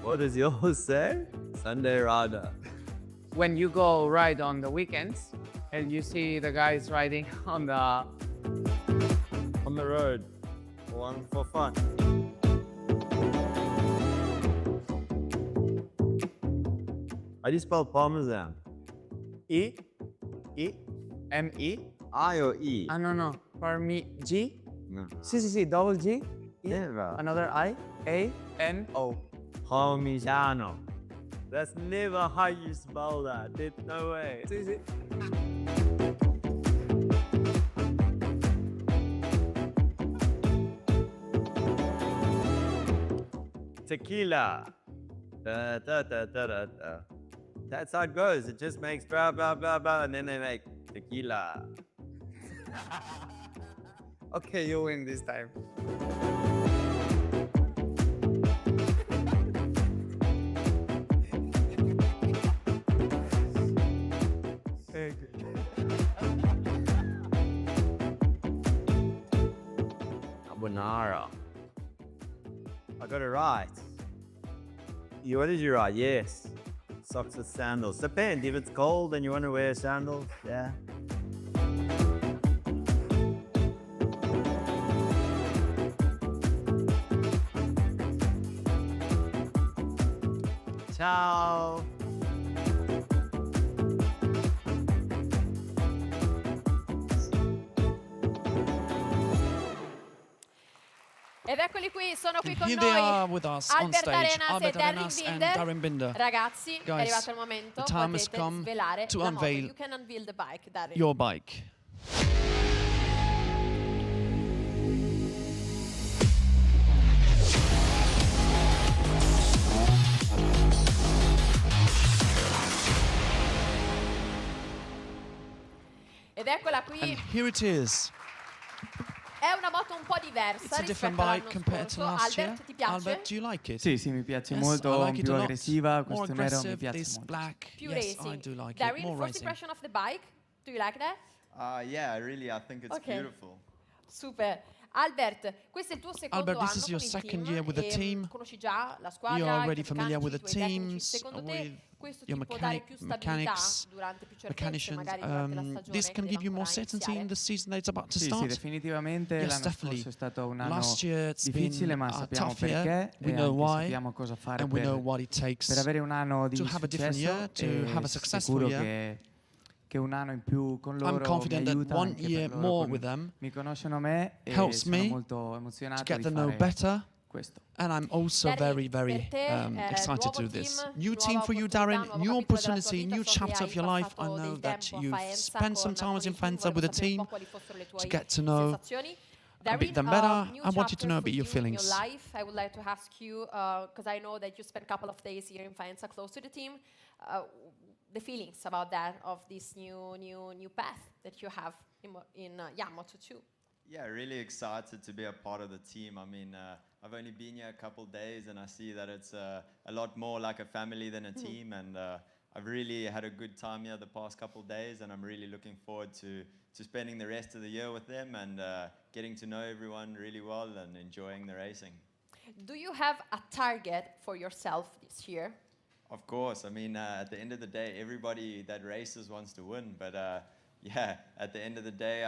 O: What does yours say? Sunday Rada.
D: When you go ride on the weekends and you see the guys riding on the
O: road. One for fun. How do you spell parmesan?
D: E-M-E?
O: I or E?
D: No. G?
O: No.
D: Sì, double G.
O: Never.
D: Another I, A-N-O.
O: Parmigiano. That's never how you spell that. There's no way.
D: Sì.
O: Tequila. Da, da, da, da, da, da. That's how it goes. It just makes blah, blah, blah, blah, and then they make tequila.
D: Okay, you win this time.
O: Carbonara. I got it right. What did you write? Yes. Socks with sandals. Depends. If it's cold and you want to wear sandals, yeah. Ciao.
I: Ed eccoli qui, sono qui con
J: Here they are
I: noi
J: with us on
I: Albert
J: stage,
I: Arenas
J: Albert
I: e
J: Arenas and Darren Binder.
I: Ragazzi, è
J: Guys,
I: arrivato il momento,
J: the time has
I: potete
J: come
I: svelare
J: to
I: la moto.
J: unveil
I: You can unveil the bike, Darren.
J: your bike.
I: Ed eccola qui.
J: And here it is.
I: È una moto un po' diversa
J: It's a different
I: rispetto
J: bike compared to
I: all'anno
J: last
I: scorso.
J: year.
I: Albert, ti piace?
J: Albert, do you like it?
D: Sì, mi piace
J: Yes,
D: molto,
J: I like it
D: più
J: a lot.
D: aggressiva,
J: More
D: questo nero mi
J: aggressive,
D: piace
J: this
D: molto.
J: black.
I: Più
J: Yes,
I: racing.
J: I do like
I: Darren,
J: it. More
I: first
J: racing.
I: impression of the bike? Do you like that?
F: Yeah, really, I think it's
I: Okay.
F: beautiful.
I: Super. Albert, questo è il tuo secondo
J: Albert, this
I: anno
J: is your
I: con il
J: second
I: team
J: year with the
I: e
J: team.
I: conosci già la squadra,
J: You're
I: i
J: already
I: tuoi
J: familiar with
I: mecanici,
J: the
I: i tuoi tecnici.
J: teams,
I: Secondo te
J: with
I: questo
J: your
I: ti può dare più stabilità
J: mechanics,
I: durante più certezze,
J: mechanicians.
I: magari durante la stagione
J: This
I: che
J: can
I: deve
J: give you more
I: ancora
J: certainty in
I: iniziare?
J: the season that's about to
D: Sì,
J: start.
D: definitivamente
J: Yes,
D: l'anno
J: definitely.
D: scorso è stato un anno
J: Last year it's
D: difficile,
J: been
D: ma
J: a
D: sappiamo
J: tough year.
D: perché
J: We
D: e
J: know
D: anche
J: why,
D: sappiamo cosa fare
J: and we know what it takes
D: per avere un anno di
J: to have a different
D: successo
J: year, to
D: e
J: have a successful
D: sicuro
J: year.
D: che un anno in più con loro
J: I'm confident
D: mi
J: that
D: aiuta
J: one
D: anche
J: year
D: per loro
J: more with them
D: mi conoscono me e
J: helps
D: sono
J: me
D: molto emozionato
J: to get
D: di
J: to know
D: fare
J: better.
D: questo.
J: And I'm also
I: Darren,
J: very
I: per te,
J: excited to
I: nuovo
J: do this.
I: team,
J: New
I: nuova
J: team for you,
I: opportunità,
J: Darren.
I: nuovo
J: New
I: capitolo della tua
J: opportunity,
I: vita.
J: new
I: So che
J: chapter
I: hai
J: of your life. I
I: passato
J: know
I: del
J: that
I: tempo a
J: you've
I: Faenza
J: spent some
I: con
J: time in
I: il team.
J: Faenza
I: Volevo
J: with the
I: sapere un
J: team
I: po' quali fossero le
J: to
I: tue
J: get to know
I: sensazioni.
J: a bit them
I: Darren,
J: better.
I: new
J: I want you to
I: chapter
J: know
I: for
J: about your
I: you in
J: feelings.
I: your life. I would like to ask you, because I know that you spent a couple of days here in Faenza close to the team, the feelings about that, of this new path that you have in Moto2.
F: Yeah, really excited to be a part of the team. I mean, I've only been here a couple days and I see that it's a lot more like a family than a team, and I've really had a good time here the past couple days, and I'm really looking forward to spending the rest of the year with them and getting to know everyone really well and enjoying the racing.
I: Do you have a target for yourself this year?
F: Of course. I mean, at the end of the day, everybody that races wants to win. But yeah, at the end of the day,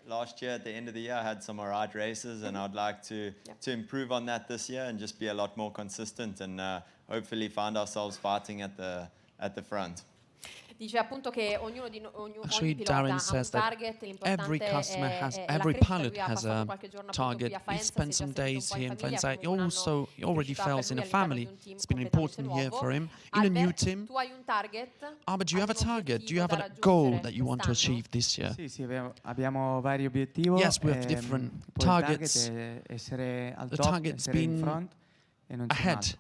F: last year, at the end of the year, I had some alright races, and I'd like to improve on that this year and just be a lot more consistent and hopefully find ourselves fighting at the front.
I: Dice appunto che ognuno
J: Actually,
I: pilota
J: Darren
I: ha un
J: says that
I: target,
J: every
I: l'importante
J: customer
I: è la
J: every
I: crescita.
J: pilot
I: Lui ha
J: has
I: passato
J: a
I: qualche giorno appunto
J: target.
I: qui a
J: He
I: Faenza,
J: spent
I: si è
J: some
I: trasferito
J: days
I: un po'
J: here
I: in
J: in
I: famiglia,
J: Faenza. He
I: quindi un
J: also
I: anno
J: he already
I: di crescita
J: feels in
I: per
J: a
I: lui all'interno
J: family.
I: di un team
J: It's been an
I: completamente
J: important year
I: nuovo.
J: for him in a new
I: Albert,
J: team.
I: tu hai un target?
J: Albert, do you have a
I: Hai un
J: target? Do you have
I: obiettivo
J: a
I: da
J: goal
I: raggiungere
J: that you want to
I: quest'anno?
J: achieve this year?
D: Sì, abbiamo vari obiettivi.
J: Yes, we have different
D: poi il
J: targets.
D: target è essere al
J: The
D: top,
J: target's
D: essere in
J: been
D: front
J: ahead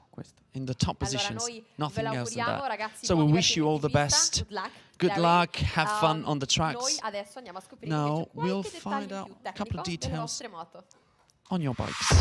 J: in the top positions.
I: Noi
J: Nothing
I: ve
J: else than
I: l'auguriamo,
J: that.
I: ragazzi,
J: So we
I: buon
J: wish you all the
I: divertimento in
J: best.
I: pista.
J: Good luck. Have fun on the
I: Noi
J: tracks.
I: adesso andiamo a scoprire
J: Now
I: invece
J: we'll
I: qualche
J: find
I: dettaglio
J: out
I: in più
J: a couple
I: tecnico
J: of
I: delle
J: details
I: vostre moto.
J: on your bikes.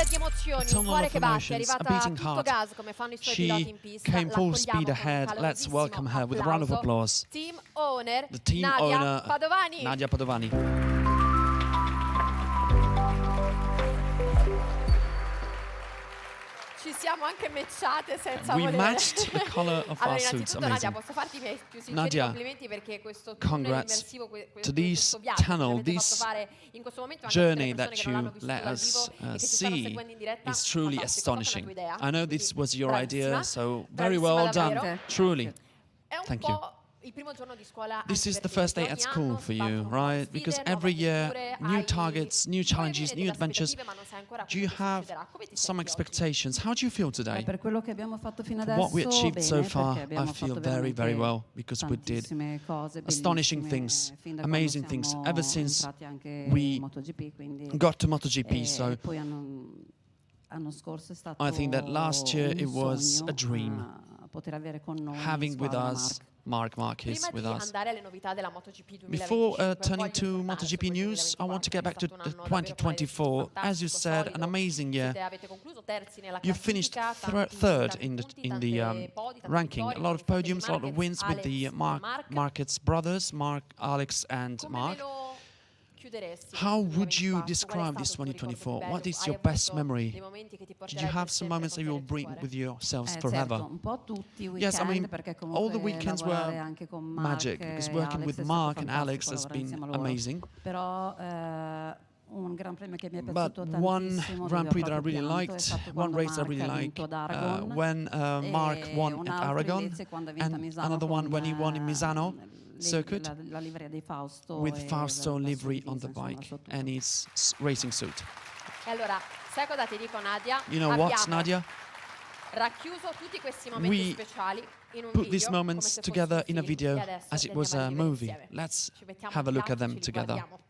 I: Di emozioni, un cuore che batte, è arrivata a tutto gas come fanno i suoi piloti in pista.
J: Came full
I: L'accogliamo
J: speed
I: con un
J: ahead. Let's welcome her with a round of applause.
I: Team owner,
J: The team
I: Nadia
J: owner,
I: Padovani.
J: Nadia Padovani.
I: Ci siamo anche matchate senza
J: We
I: volere.
J: matched the color of
I: Allora,
J: our suits.
I: innanzitutto Nadia,
J: Amazing.
I: posso farti i miei più sinceri
J: Nadia,
I: complimenti perché questo tunnel
J: congrats
I: immersivo,
J: to this
I: questo viaggio che
J: tunnel,
I: avete fatto
J: this
I: fare in questo momento anche
J: journey
I: tutte le
J: that
I: persone che non l'hanno
J: you
I: vissuto
J: let
I: dal
J: us
I: vivo e che ci stanno
J: see
I: seguendo in diretta,
J: is truly
I: fantastico, è stata
J: astonishing.
I: una tua idea,
J: I know this was your idea,
I: bravissima,
J: so very
I: bravissima
J: well
I: davvero.
J: done. Truly.
I: È un
J: Thank you.
I: po' il primo giorno di scuola
J: This
I: anche
J: is
I: per
J: the
I: te,
J: first day
I: perché
J: at
I: ogni
J: school
I: anno
J: for
I: partono
J: you,
I: nuove
J: right?
I: sfide,
J: Because
I: nuove
J: every year,
I: avventure,
J: new
I: hai
J: targets, new challenges,
I: delle
J: new adventures.
I: aspettative, ma non sai ancora
J: Do you
I: come
J: have
I: succederà. Come ti
J: some
I: senti oggi?
J: expectations? How do you feel today?
M: Per quello che abbiamo fatto fino
J: For
M: adesso,
J: what we achieved so
M: bene,
J: far,
M: perché
J: I
M: abbiamo
J: feel
M: fatto
J: very, very
M: veramente
J: well because we did
M: tantissime cose
J: astonishing
M: bellissime,
J: things,
M: fin da
J: amazing
M: quando
J: things,
M: siamo
J: ever since
M: entrati anche
J: we
M: in MotoGP, quindi,
J: got to MotoGP. So
M: poi anno scorso è stato
J: I think that last year it
M: un
J: was
M: sogno,
J: a dream.
M: poter avere con noi in
J: Having with
M: squadra
J: us
M: Mark.
J: Marquez
I: Prima
J: with
I: di
J: us.
I: andare alle novità della MotoGP 2025,
J: Before turning
I: voglio
J: to
I: tornare
J: MotoGP
I: su quel
J: news, I want to get back to
I: 2023,
J: the
I: è stato un anno davvero, come
J: 2024.
I: hai detto,
J: As you said, an
I: fantastico,
J: amazing
I: solido.
J: year.
I: Avete concluso terzi nella
J: You finished
I: classifica,
J: third
I: tanti
J: in the
I: punti,
J: in the
I: tante podi, tante
J: ranking. A
I: vittorie,
J: lot of
I: con i
J: podiums, a lot of wins with the
I: Marquez,
J: Marquez brothers, Mark, Alex, and
I: Come
J: Mark.
I: me lo chiuderesti
J: How
I: questo
J: would you
I: 2024?
J: describe
I: Qual è
J: this
I: stato il tuo ricordo più
J: 2024?
I: bello?
J: What is
I: Hai
J: your best
I: avuto
J: memory?
I: dei momenti che ti
J: Did you
I: porterai
J: have
I: per
J: some
I: sempre
J: moments that
I: con te
J: you'll
I: nel
J: bring
I: cuore?
J: with yourselves forever?
M: Certo, un po' tutti i weekend,
J: Yes, I mean,
M: perché
J: all the
M: comunque
J: weekends
M: lavorare
J: were
M: anche con Mark
J: magic because
M: e
J: working
M: Alex
J: with
M: è stato
J: Mark and Alex
M: fantastico
J: has
M: lavorare
J: been
M: insieme a loro.
J: amazing.
M: Però un gran premio che mi è
J: But
M: piaciuto
J: one
M: tantissimo,
J: Grand
M: dove ho
J: Prix that I
M: proprio
J: really
M: pianto, è
J: liked,
M: stato
J: one
M: quando
J: race that I
M: Mark
J: really
M: ha
J: liked,
M: vinto ad Aragon,
J: when Mark
M: e
J: won
M: un
J: at
M: altro
J: Aragon,
M: invece quando ha vinto a
J: and
M: Misano
J: another one
M: con,
J: when he won in Misano circuit
M: la livrea di Fausto
J: with
M: e
J: Fausto
M: la
J: livery
M: sua
J: on the
M: divisa, insomma,
J: bike
M: su tutto.
J: and his racing suit.
I: E allora, sai cosa ti dico, Nadia?
J: You know what,
I: Abbiamo
J: Nadia?
I: racchiuso tutti questi momenti
J: We
I: speciali in un
J: put
I: video,
J: these
I: come
J: moments
I: se fosse
J: together
I: un
J: in a
I: film,
J: video
I: e adesso
J: as it
I: li
J: was
I: andiamo
J: a
I: a rivivere
J: movie.
I: insieme.
J: Let's
I: Ci mettiamo
J: have a
I: di
J: look at
I: lato,
J: them
I: ci
J: together.
I: riguardiamo.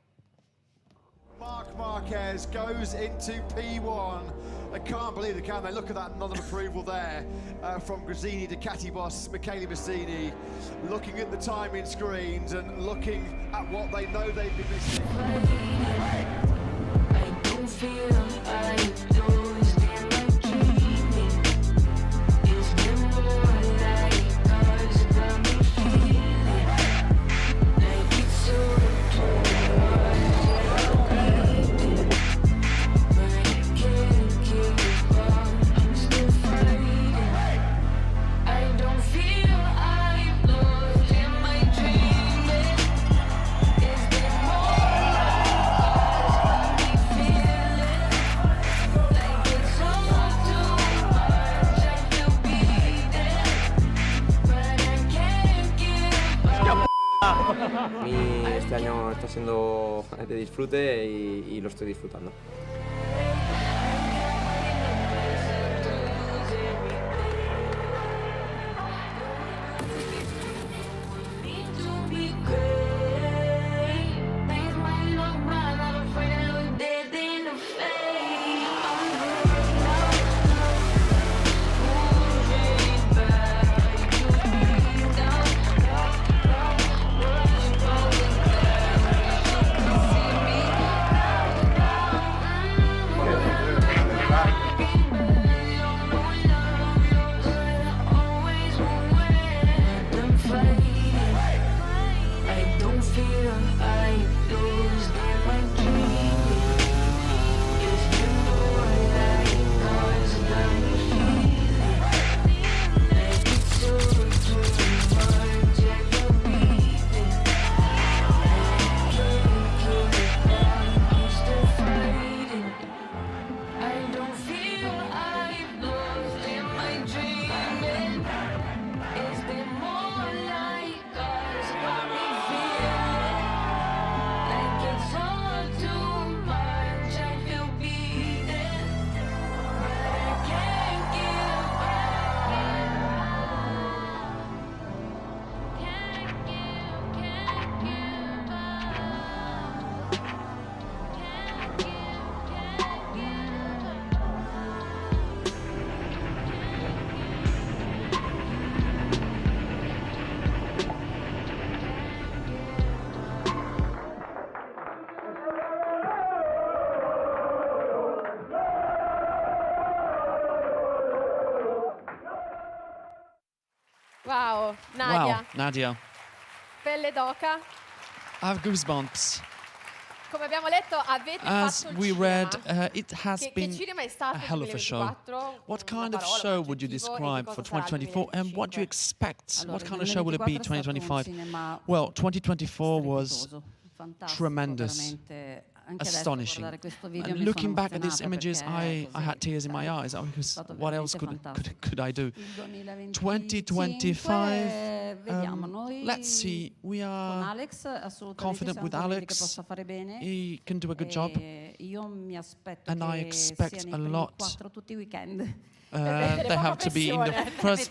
C: Marc Marquez goes into P1. I can't believe it, can they? Look at that nod of approval there from Gresini, Ducati boss Michele Massini, looking at the timing screens and looking at what they know they've been missing.
P: I don't feel I lose in my dreaming. Is there more like us got me feeling like it's so too much? But I can't give up. I'm still fighting. I don't feel I'm lost in my dreaming. Is there more like us got me feeling like it's all too much? I feel beaten, but I can't give up.
Q: Este año está siendo de disfrute y lo estoy disfrutando.
P: To be great, things might look bad, I'm afraid I look dead in the face. I'm moving back to breathe down, always I'm fighting. I don't feel I lose in my dreaming. Is there more like us got me feeling like it's so too much? I feel breathing. I can't give up. I'm still fighting. I don't feel I'm lost in my dreaming. Is there more like us got me feeling like it's all too much? I feel beaten, but I can't give up. Can't give up. Can't give up.
I: Wow, Nadia,
J: Wow, Nadia.
I: pelle d'oca.
J: I have goosebumps.
I: Come abbiamo letto, avete
J: As
I: fatto un
J: we
I: cinema.
J: read, it has
I: Che
J: been
I: cinema è stato
J: a
I: il
J: hell of a show.
I: 2024?
J: What
I: Una
J: kind of
I: parola,
J: show
I: un
J: would you
I: aggettivo, e di
J: describe
I: cosa
J: for
I: sarà il
J: 2024 and what do you
I: 2025?
J: expect?
M: Allora,
J: What
M: il
J: kind of show will it be
M: 2024 è stato un
J: 2025?
M: cinema
J: Well, 2024 was
M: strepitoso, fantastico,
J: tremendous,
M: veramente. Anche adesso
J: astonishing.
M: guardare questo video
J: And
M: mi
J: looking
M: sono
J: back at these
M: emozionata
J: images,
M: perché
J: I
M: così,
J: had tears in my
M: sai,
J: eyes because
M: stato
J: what else
M: veramente fantastico.
J: could I do?
M: Il
J: 2025,
M: vediamo, noi
J: let's see, we
M: con
J: are
M: Alex assolutamente
J: confident
M: siamo
J: with
M: convinti che
J: Alex.
M: possa fare bene.
J: He can do a good job.
M: Io mi aspetto
J: And I
M: che
J: expect
M: sia nei
J: a
M: primi
J: lot.
M: 4 tutti i weekend.
J: They have to be in the first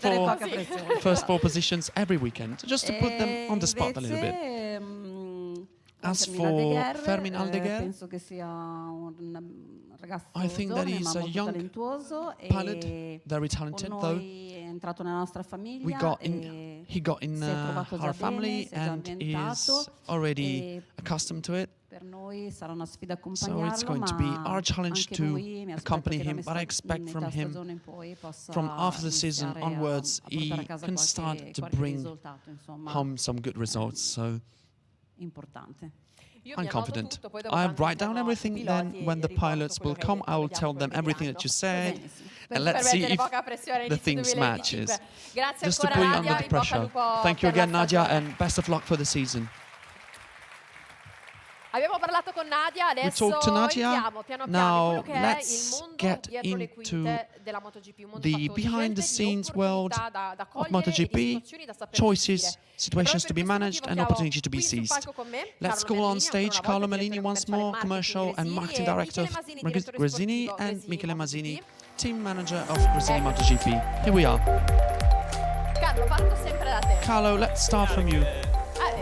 J: four positions every weekend, just to put them on the spot a little bit. As for Fermin Aldeguer,
M: penso che sia un ragazzo
J: I think that
M: giovane,
J: he's
M: ma
J: a
M: molto
J: young
M: talentuoso
J: pilot,
M: e
J: very talented
M: con
J: though.
M: noi è entrato nella nostra famiglia.
J: He got in
M: si è trovato già
J: our
M: bene,
J: family
M: si è già
J: and
M: ambientato
J: is already
M: e
J: accustomed to it.
M: per noi sarà una sfida
J: So
M: accompagnarlo,
J: it's going to be
M: ma
J: our challenge
M: anche
J: to
M: lui mi aspetto
J: accompany
M: che da
J: him, but I expect from
M: metà
J: him,
M: stagione in poi possa
J: from after the season
M: iniziare
J: onwards,
M: a portare a
J: he
M: casa
J: can
M: qualche
J: start to bring
M: risultato, insomma,
J: home some good results. So
M: importante.
J: I'm confident. I write down everything, then when the pilots will come, I will tell them everything that you said, and let's see if the things matches. Just to put you under the pressure. Thank you again, Nadia, and best of luck for the season.
I: Abbiamo parlato con Nadia, adesso
J: talked to Nadia.
I: entriamo piano piano
J: Now
I: in quello che è il
J: let's
I: mondo
J: get
I: dietro le
J: into
I: quinte della MotoGP, un mondo
J: the
I: fatto di
J: behind the
I: scelte, di
J: scenes world
I: opportunità da
J: of
I: cogliere e di
J: MotoGP,
I: situazioni da saper
J: choices,
I: gestire.
J: situations to be
I: Per questo
J: managed,
I: motivo
J: and
I: che ho
J: opportunity to be
I: qui sul
J: seized.
I: palco con me
J: Let's
I: Carlo
J: call on
I: Merlini,
J: stage
I: ancora una
J: Carlo
I: volta,
J: Merlini
I: direttore
J: once more,
I: commerciale
J: commercial and
I: marketing
J: marketing
I: Gresini,
J: director
I: e
J: of
I: Michele Masini, direttore
J: Gresini,
I: sportivo
J: and
I: Gresini
J: Michele
I: MotoGP.
J: Masini, team manager of Gresini MotoGP. Here we are.
I: Carlo, parto sempre da te.
J: Carlo, let's start from you.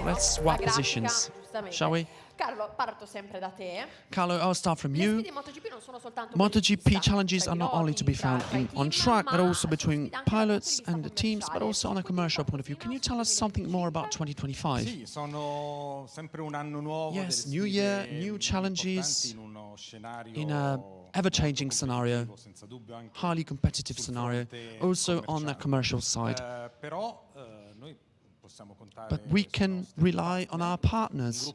J: Let's
I: La
J: swap
I: grafica,
J: positions,
I: giustamente.
J: shall we?
I: Carlo, parto sempre da te.
J: Carlo, I'll start from
I: Le
J: you.
I: sfide MotoGP non sono soltanto
J: MotoGP challenges are not only to be found on track, but also between pilots and the teams, but also on a commercial point of view. Can you tell us something more about 2025?
L: Sì, sono sempre un anno nuovo.
J: Yes,
L: delle
J: new year,
L: sfide
J: new challenges
L: importanti in uno scenario
J: in a ever-changing scenario,
L: senza dubbio anche
J: highly competitive scenario, also on the commercial side.
L: Però noi possiamo contare
J: But we can rely on our partners,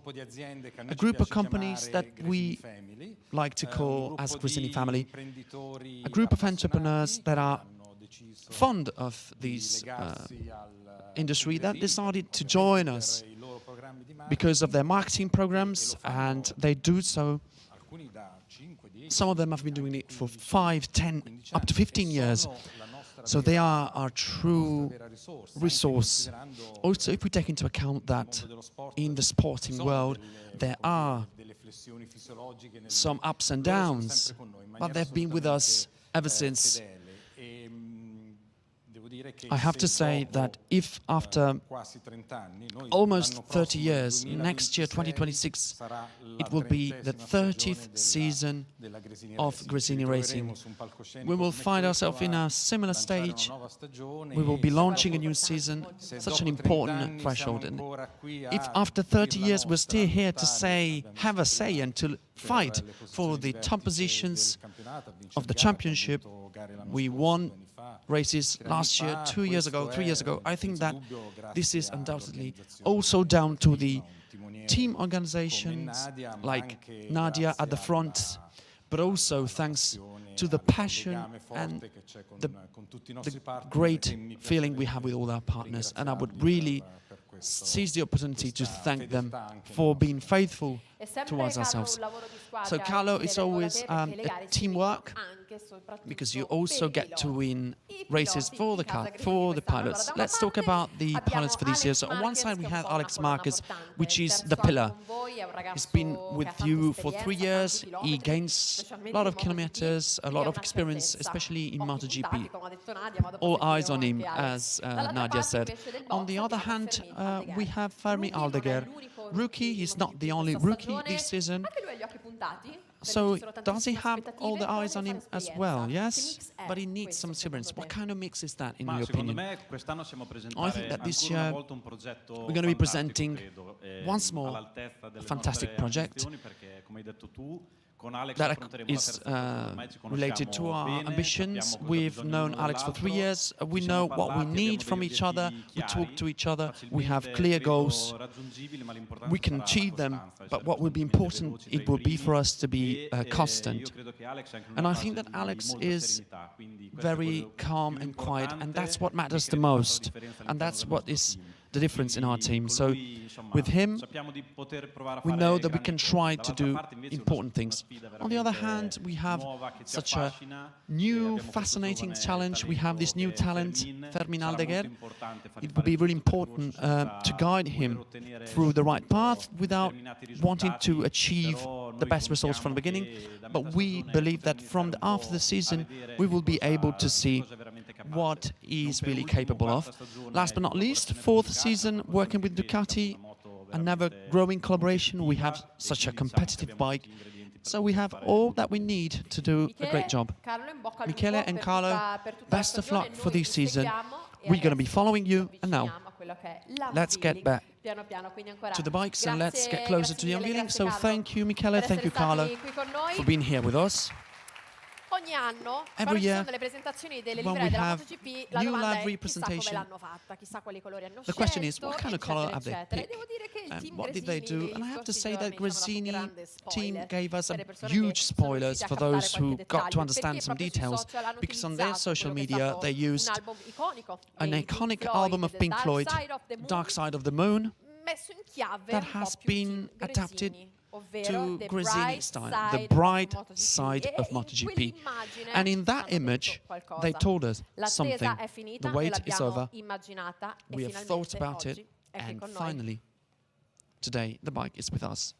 J: a group of companies that we like to call as Gresini family, a group of entrepreneurs that are fond of this industry that decided to join us because of their marketing programs, and they do so. Some of them have been doing it for 5, 10, up to 15 years. So they are our true resource. Also, if we take into account that in the sporting world there are some ups and downs, but they've been with us ever since. I have to say that if after almost 30 years, next year, 2026, it will be the 30th season of Gresini Racing, we will find ourselves in a similar stage. We will be launching a new season, such an important threshold. And if after 30 years we're still here to have a say and to fight for the top positions of the championship, we won races last year, 2 years ago, 3 years ago. I think that this is undoubtedly also down to the team organizations like Nadia at the front, but also thanks to the passion and the great feeling we have with all our partners. And I would really seize the opportunity to thank them for being faithful towards ourselves. So Carlo, it's always a teamwork, because you also get to win races for the pilots. Let's talk about the pilots for this year. So on one side we have Alex Marquez, which is the pillar. He's been with you for 3 years. He gains a lot of kilometers, a lot of experience, especially in MotoGP. All eyes on him, as Nadia said. On the other hand, we have Fermi Aldeguer. Rookie, he's not the only rookie this season. So does he have all the eyes on him as well? Yes, but he needs some experience. What kind of mix is that, in your opinion? I think that this year we're going to be presenting once more a fantastic project that is related to our ambitions. We've known Alex for 3 years. We know what we need from each other. We talk to each other. We have clear goals. We can achieve them, but what will be important, it will be for us to be constant. And I think that Alex is very calm and quiet, and that's what matters the most. And that's what is the difference in our team. So with him, we know that we can try to do important things. On the other hand, we have such a new, fascinating challenge. We have this new talent, Fermin Aldeguer. It will be really important to guide him through the right path without wanting to achieve the best results from the beginning. But we believe that after the season, we will be able to see what he's really capable of. Last but not least, 4th season working with Ducati, another growing collaboration. We have such a competitive bike, so we have all that we need to do a great job. Michele and Carlo, best of luck for this season. We're going to be following you, and now let's get back to the bikes and let's get closer to the unveiling. So thank you, Michele, thank you, Carlo, for being here with us.
I: Ogni anno,
J: Every year,
I: delle presentazioni delle
J: when
I: livree
J: we
I: della
J: have
I: MotoGP, la
J: new
I: domanda
J: livery
I: è chissà come
J: presentation,
I: l'hanno fatta, chissà quali colori hanno
J: the question is,
I: scelto,
J: what kind of
I: eccetera,
J: color have they
I: eccetera. E
J: picked?
I: devo dire che il team
J: What did they do?
I: Gresini
J: And I have to
I: scorsi
J: say that
I: giorni ci hanno dato un
J: Gresini
I: grande
J: team
I: spoiler
J: gave us
I: per le
J: a
I: persone
J: huge
I: che sono
J: spoilers
I: riuscite a
J: for
I: captare
J: those who
I: qualche
J: got to
I: dettaglio,
J: understand
I: perché
J: some
I: proprio sui
J: details,
I: social hanno
J: because on their
I: utilizzato
J: social
I: quello che è
J: media
I: stato
J: they used
I: un album iconico
J: an
I: dei Pink
J: iconic
I: Floyd,
J: album of
I: The
J: Pink
I: Dark
J: Floyd,
I: Side of the Moon,
J: Dark Side of the Moon,
I: messo in chiave
J: that
I: un po'
J: has
I: più
J: been
I: team
J: adapted
I: Gresini
J: to Gresini style, the bright side of MotoGP. And in that image, they told us something. The wait is over. We have thought about it, and finally, today, the bike is with us.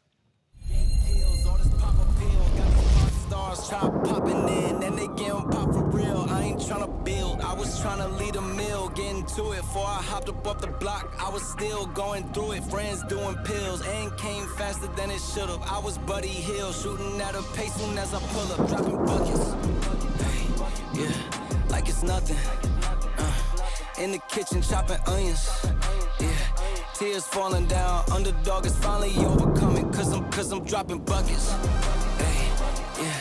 R: Stars try popping in and they getting pop for real. I ain't tryna build, I was tryna lead a mill. Getting to it before I hopped up the block. I was still going through it, friends doing pills. And came faster than it should've. I was Buddy Hill, shooting at a pace soon as I pull up. Dropping buckets, hey, yeah, like it's nothing. In the kitchen chopping onions, yeah. Tears falling down, underdog is finally overcoming. Cause I'm dropping buckets. Yeah,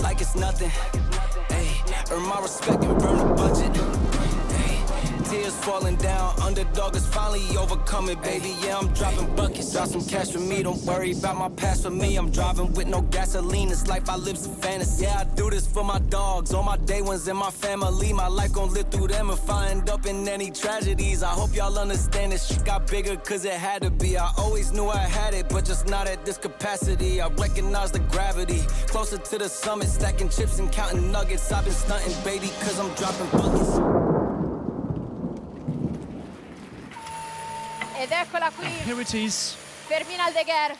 R: like it's nothing. Ayy, earn my respect and burn the budget. Ayy, tears falling down, underdog is finally overcoming, baby. Yeah, I'm dropping buckets. Drop some cash for me, don't worry about my past for me. I'm driving with no gasoline, it's life I live's a fantasy. Yeah, I do this for my dogs, all my day ones and my family. My life gon' live through them if I end up in any tragedies. I hope y'all understand this shit got bigger cause it had to be. I always knew I had it, but just not at this capacity. I recognize the gravity, closer to the summit, stacking chips and counting nuggets. I've been stunting, baby, cause I'm dropping buckets.
I: Ed eccola qui.
J: Here it is.
I: Fermin Aldeguer,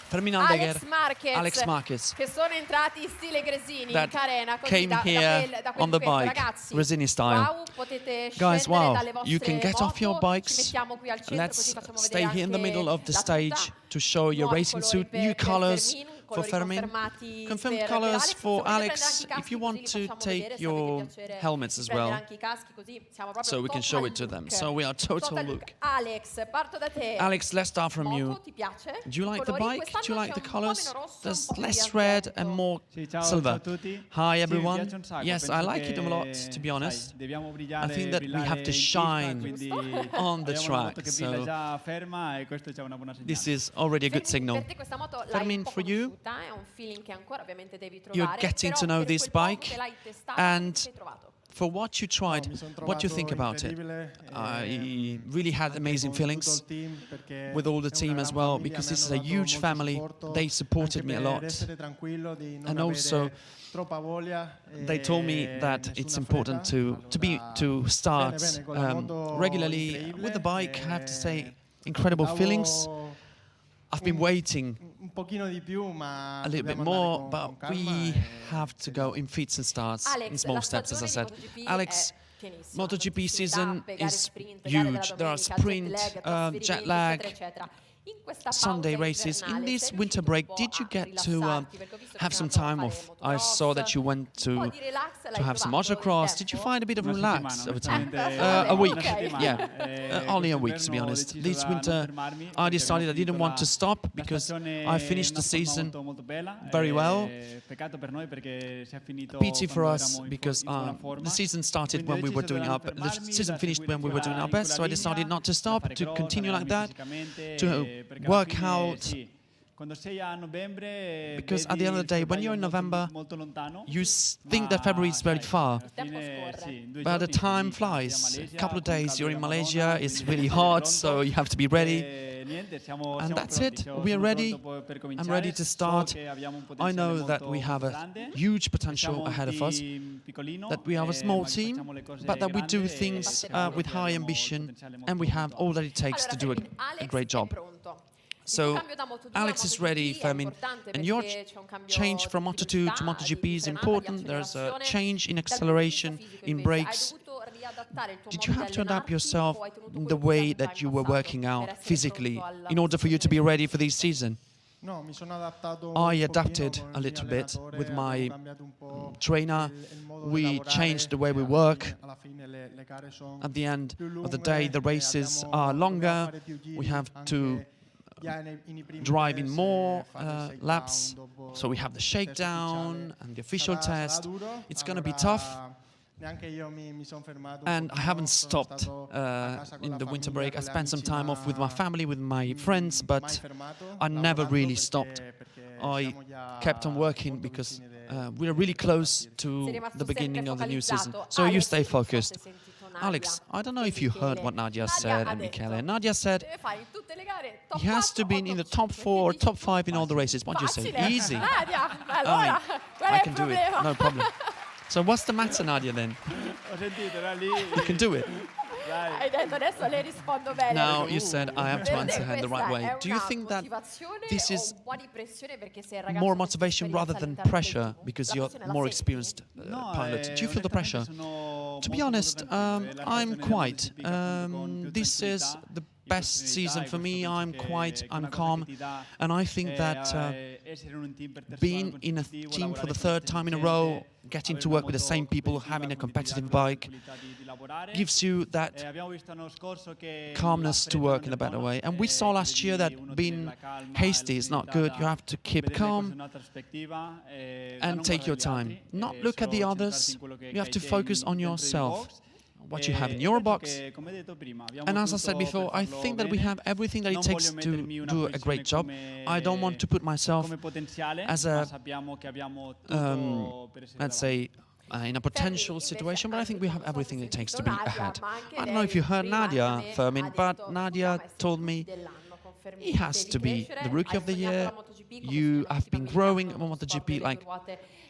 J: Alex Marquez,
I: che sono entrati in stile Gresini in carena, così
J: came here on the bike,
I: ragazzi.
J: Gresini style.
I: Wow, potete
J: Guys, wow,
I: dalle vostre
J: you can get off your
I: moto,
J: bikes.
I: ci mettiamo qui al centro,
J: Let's
I: così facciamo
J: stay
I: vedere
J: here in the
I: anche
J: middle of the
I: la
J: stage
I: tuta.
J: to show your racing suit, new colors for Fermin,
I: confermati
J: confirmed
I: per
J: colors
I: Alex.
J: for
I: Potete
J: Alex.
I: prendere anche i
J: If you
I: caschi,
J: want
I: così
J: to
I: li facciamo
J: take
I: vedere,
J: your
I: sapete piacere
J: helmets as
I: prendere
J: well,
I: anche i caschi, così siamo proprio
J: so we can
I: top
J: show
I: al
J: it to them.
I: look.
J: So we are total look.
I: Alex, parto da te.
J: Alex, let's start from you.
I: Moto, ti piace?
J: Do you like the
I: Colori?
J: bike? Do you like the
I: Quest'anno c'è un po'
J: colors?
I: meno rosso,
J: There's
I: un po' più
J: less
I: di
J: red and more
S: ciao
J: silver.
S: a tutti.
J: Hi
S: Sì, mi
J: everyone.
S: piace un sacco,
J: Yes, I
S: penso
J: like it a
S: che,
J: lot, to be honest.
S: sai, dobbiamo
J: I think that we have to
S: brillare in pista,
J: shine
S: quindi
J: on the
S: abbiamo una moto
J: track.
S: che brilla
J: So
S: già ferma e questo è già una buona segnale.
J: this is already a good signal.
I: Per te questa moto l'hai
J: Fermin,
I: un po'
J: for you,
I: conosciuta, è un feeling che ancora ovviamente devi
J: you're
I: trovare,
J: getting
I: però
J: to know
I: per
J: this
I: quel poco
J: bike,
I: che l'hai testata,
J: and
I: cosa hai trovato?
J: for what you tried, what do you think about it? I really had amazing feelings with all the team as well, because this is a huge family. They supported me a lot, and also they told me that it's important to start regularly with the bike. I have to say, incredible feelings. I've been waiting a little bit more, but we have to go in fits and starts, in small steps, as I said. Alex, MotoGP season is huge. There are sprint, jet lag, Sunday races. In this winter break, did you get to have some time off? I saw that you went to have some motocross. Did you find a bit of relax over time? A week, yeah. Only a week, to be honest. This winter, I decided I didn't want to stop because I finished the season very well. Pity for us because the season started when we were doing the season finished when we were doing our best, so I decided not to stop, to continue like that, to work out. Because at the end of the day, when you're in November, you think that February is very far, but the time flies. A couple of days, you're in Malaysia, it's really hot, so you have to be ready. And that's it, we are ready. I'm ready to start. I know that we have a huge potential ahead of us, that we are a small team, but that we do things with high ambition, and we have all that it takes to do a great job. So Alex is ready, Fermin, and your change from Moto2 to MotoGP is important. There's a change in acceleration, in brakes. Did you have to adapt yourself in the way that you were working out physically in order for you to be ready for this season? I adapted a little bit with my trainer. We changed the way we work. At the end of the day, the races are longer. We have to drive in more laps, so we have the shakedown and the official test. It's going to be tough, and I haven't stopped in the winter break. I spent some time off with my family, with my friends, but I never really stopped. I kept on working because we're really close to the beginning of the new season, so you stay focused. Alex, I don't know if you heard what Nadia said and Michele. Nadia said he has to be in the top 4 or top 5 in all the races. What do you say? Easy. I can do it, no problem. So what's the matter, Nadia, then? You can do it.
I: Hai detto adesso le rispondo bene.
J: Now you said I have to answer her in the right way. Do you think that this is more motivation rather than pressure because you're more experienced pilot? Do you feel the pressure? To be honest, I'm quite. This is the best season for me. I'm calm, and I think that being in a team for the 3rd time in a row, getting to work with the same people, having a competitive bike, gives you that calmness to work in a better way. And we saw last year that being hasty is not good. You have to keep calm and take your time. Not look at the others. You have to focus on yourself, what you have in your box. And as I said before, I think that we have everything that it takes to do a great job. I don't want to put myself as a, let's say, in a potential situation, but I think we have everything it takes to be ahead. I don't know if you heard Nadia, Fermin, but Nadia told me he has to be the Rookie of the Year. You have been growing on MotoGP like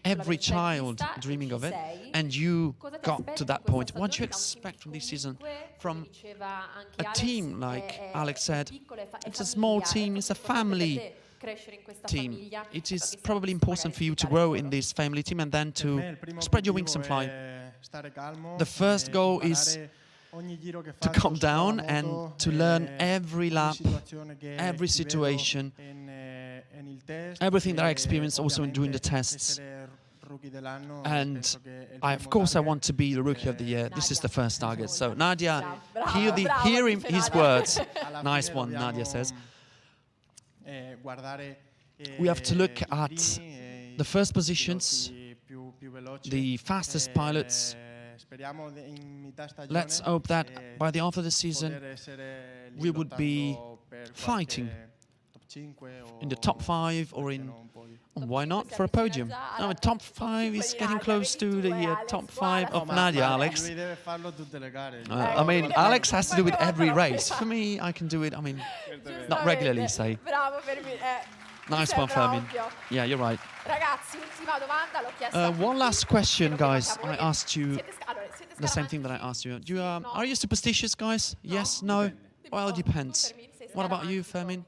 J: every child dreaming of it, and you got to that point. What do you expect from this season from a team, like Alex said? It's a small team, it's a family team. It is probably important for you to grow in this family team and then to spread your wings and fly. The first goal is to calm down and to learn every lap, every situation, everything that I experienced also in doing the tests. And of course I want to be the Rookie of the Year. This is the first target. So Nadia, hear his words. Nice one, Nadia says. We have to look at the first positions, the fastest pilots. Let's hope that by the end of the season we would be fighting in the top 5 or in, why not, for a podium. No, top 5 is getting close to the top 5 of Nadia, Alex. I mean, Alex has to do it every race. For me, I can do it, I mean, not regularly, say. Nice one, Fermin. Yeah, you're right. One last question, guys. I asked you the same thing that I asked you. Are you superstitious, guys? Yes, no? Well, it depends. What about you, Fermin?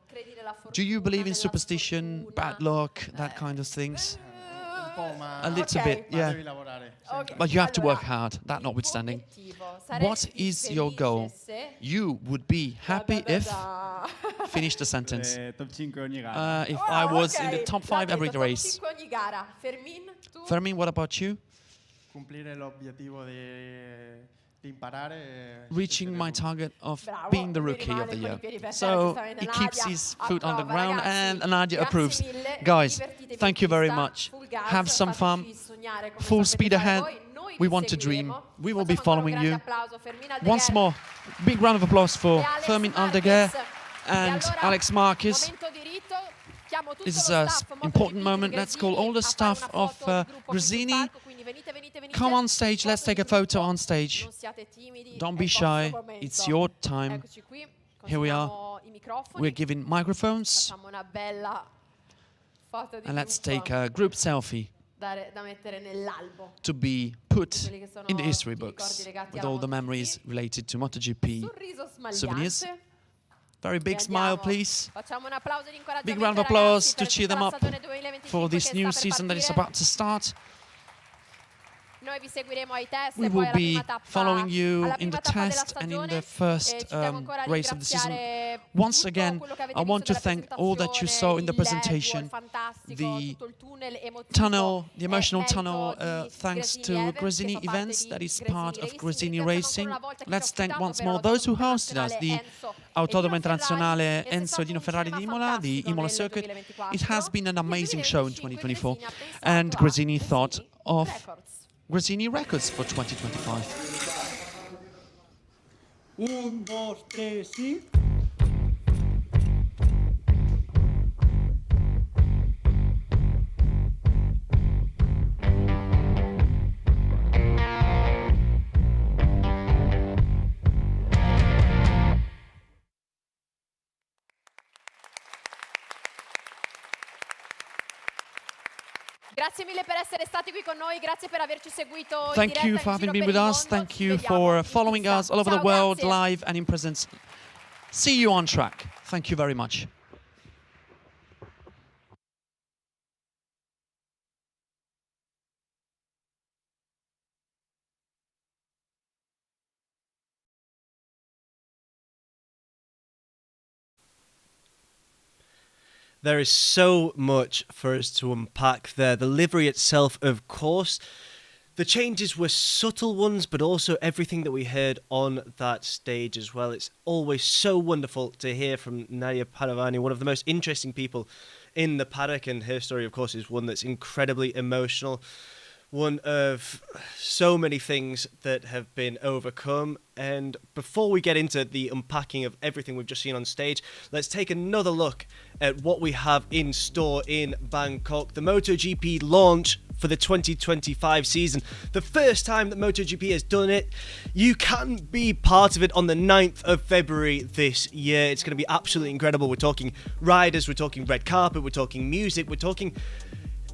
J: Do you believe in superstition, bad luck, that kind of things? A little bit, yeah. But you have to work hard, that notwithstanding. What is your goal? You would be happy if... Finish the sentence. If I was in the top 5 every race. Fermin, what about you? Reaching my target of being the Rookie of the Year. So he keeps his foot on the ground and Nadia approves. Guys, thank you very much. Have some fun. Full speed ahead. We want to dream. We will be following you. Once more, big round of applause for Fermin Aldeguer and Alex Marquez. This is an important moment. Let's call all the staff of Gresini. Come on stage, let's take a photo on stage. Don't be shy, it's your time. Here we are. We're giving microphones. And let's take a group selfie to be put in the history books with all the memories related to MotoGP souvenirs. Very big smile, please. Big round of applause to cheer them up for this new season that is about to start. We will be following you in the test and in the first race of the season. Once again, I want to thank all that you saw in the presentation. The tunnel, the emotional tunnel, thanks to Gresini Events, that is part of Gresini Racing. Let's thank once more those who hosted us, the Autodromo Internazionale Enzo Dino Ferrari di Imola, the Imola circuit. It has been an amazing show in 2024, and Gresini thought of Gresini records for 2025.
T: 1, 2, 3, sí.
I: Grazie mille per essere stati qui con noi, grazie per averci seguito in
J: Thank
I: diretta
J: you
I: in
J: for having
I: giro
J: been
I: per
J: with
I: il
J: us.
I: mondo.
J: Thank
I: Ci
J: you
I: vediamo
J: for
I: in
J: following
I: pista.
J: us all over
I: Ciao,
J: the world,
I: grazie.
J: live and in presence. See you on track. Thank you very much.
A: There is so much for us to unpack there. The livery itself, of course. The changes were subtle ones, but also everything that we heard on that stage as well. It's always so wonderful to hear from Nadia Padovani, one of the most interesting people in the paddock, and her story, of course, is one that's incredibly emotional. One of so many things that have been overcome. And before we get into the unpacking of everything we've just seen on stage, let's take another look at what we have in store in Bangkok. The MotoGP launch for the 2025 season. The first time that MotoGP has done it. You can be part of it on the 9th of February this year. It's going to be absolutely incredible. We're talking riders, we're talking red carpet, we're talking music, we're talking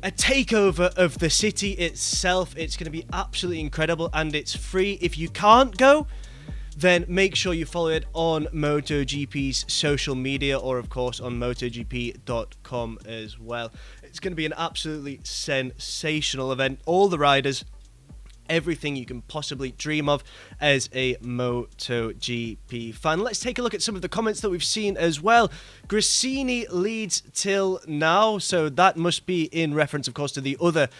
A: a takeover of the city itself. It's going to be absolutely incredible, and it's free. If you can't go, then make sure you follow it on MotoGP's social media, or of course on MotoGP.com as well. It's going to be an absolutely sensational event. All the riders, everything you can possibly dream of as a MotoGP fan. Let's take a look at some of the comments that we've seen as well. Gresini leads till now, so that must be in reference, of course, to the other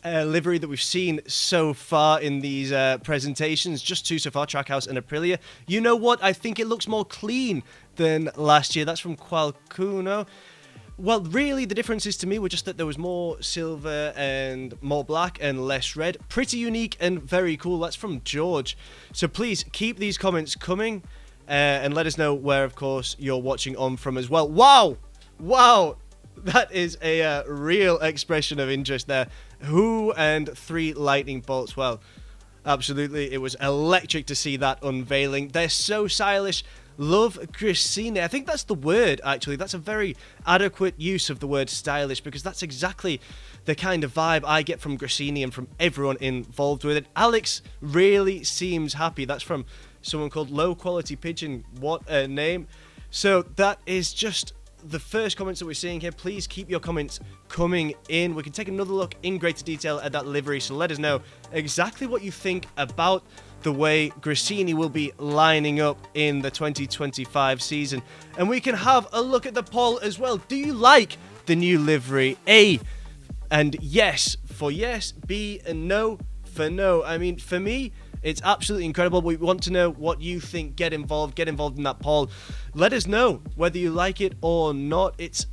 A: livery that we've seen so far in these presentations. Just two so far, Trackhouse and Aprilia. You know what? I think it looks more clean than last year. That's from Qualcuno. Well, really, the differences to me were just that there was more silver and more black and less red. Pretty unique and very cool. That's from George. So please keep these comments coming and let us know where, of course, you're watching on from as well. Wow! Wow! That is a real expression of interest there. Who and 3 lightning bolts? Well, absolutely. It was electric to see that unveiling. They're so stylish. Love Gresini. I think that's the word, actually. That's a very adequate use of the word stylish, because that's exactly the kind of vibe I get from Gresini and from everyone involved with it. Alex really seems happy. That's from someone called Low Quality Pigeon. What a name. So that is just the first comments that we're seeing here. Please keep your comments coming in. We can take another look in greater detail at that livery, so let us know exactly what you think about the way Gresini will be lining up in the 2025 season. And we can have a look at the poll as well. Do you like the new livery? A and yes for yes, B and no for no. I mean, for me, it's absolutely incredible. We want to know what you think. Get involved in that poll. Let us know whether you like it or not. It's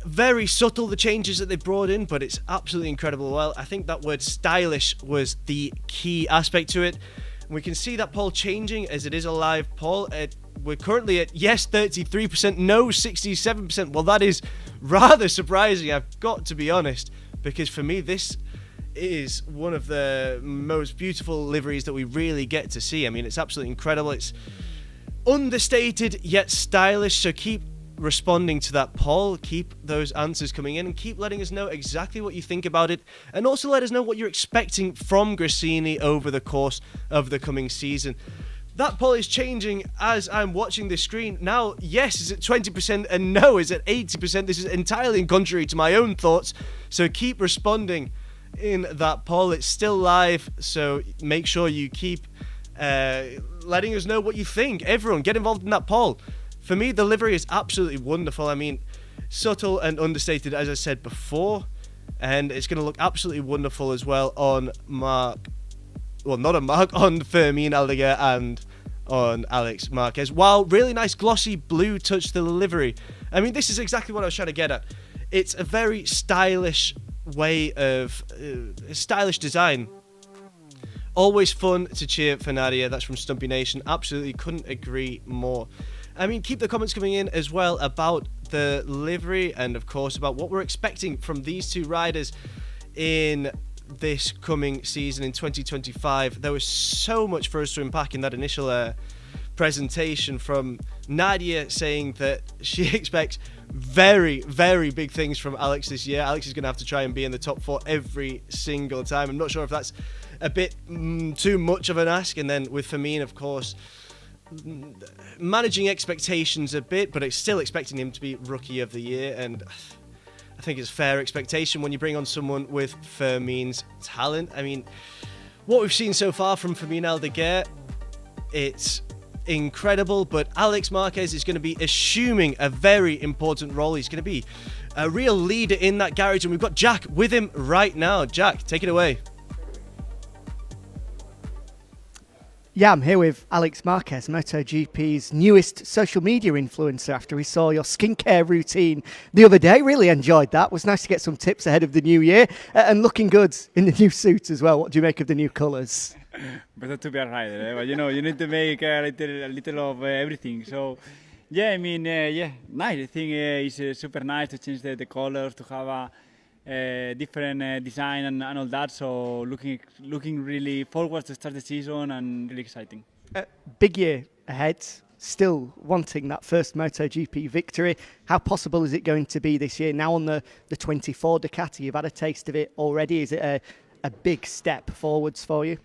A: very subtle, the changes that they brought in, but it's absolutely incredible. Well, I think that word stylish was the key aspect to it. We can see that poll changing as it is a live poll. We're currently at yes 33%, no 67%. Well, that is rather surprising, I've got to be honest, because for me this is one of the most beautiful liveries that we really get to see. I mean, it's absolutely incredible. It's understated yet stylish, so keep responding to that poll, keep those answers coming in, and keep letting us know exactly what you think about it, and also let us know what you're expecting from Gresini over the course of the coming season. That poll is changing as I'm watching this screen. Now, yes is at 20% and no is at 80%. This is entirely contrary to my own thoughts, so keep responding in that poll. It's still live, so make sure you keep letting us know what you think. Everyone, get involved in that poll. For me, the livery is absolutely wonderful. I mean, subtle and understated, as I said before, and it's going to look absolutely wonderful as well on on Fermin Aldeguer and on Alex Marquez. Wow, really nice glossy blue touch to the livery. I mean, this is exactly what I was trying to get at. It's a very stylish way of stylish design. Always fun to cheer for Nadia. That's from Stumpy Nation. Absolutely couldn't agree more. I mean, keep the comments coming in as well about the livery and, of course, about what we're expecting from these two riders in this coming season in 2025. There was so much for us to unpack in that initial presentation, from Nadia saying that she expects very, very big things from Alex this year. Alex is going to have to try and be in the top 4 every single time. I'm not sure if that's a bit too much of an ask. And then with Firmin, of course, managing expectations a bit, but it's still expecting him to be Rookie of the Year. And I think it's fair expectation when you bring on someone with Firmin's talent. I mean, what we've seen so far from Firmin Aldeguer, it's incredible, but Alex Marquez is going to be assuming a very important role. He's going to be a real leader in that garage, and we've got Jack with him right now. Jack, take it away.
B: Yeah, I'm here with Alex Marquez, MotoGP's newest social media influencer, after we saw your skincare routine the other day. Really enjoyed that. It was nice to get some tips ahead of the new year, and looking good in the new suit as well. What do you make of the new colours?
S: Better to be a rider, but you need to make a little of everything. So, yeah, I mean, nice. I think it's super nice to change the colors, to have a different design and all that. So, looking really forward to start the season and really exciting.
B: Big year ahead. Still wanting that first MotoGP victory. How possible is it going to be this year? Now on the 24 Ducati, you've had a taste of it already. Is it a big step forwards for you?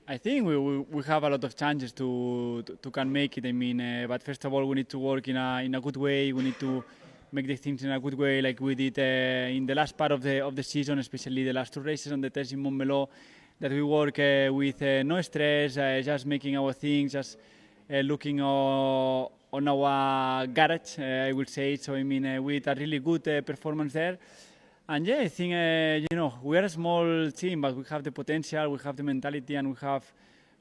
S: I think we have a lot of chances to can make it. I mean, but first of all, we need to work in a good way. We need to make the things in a good way, like we did in the last part of the season, especially the last 2 races on the test in Montmeló. That we work with no stress, just making our things, just looking on our garage, I would say. So I mean, with a really good performance there. And yeah, I think, we are a small team, but we have the potential, we have the mentality, and we have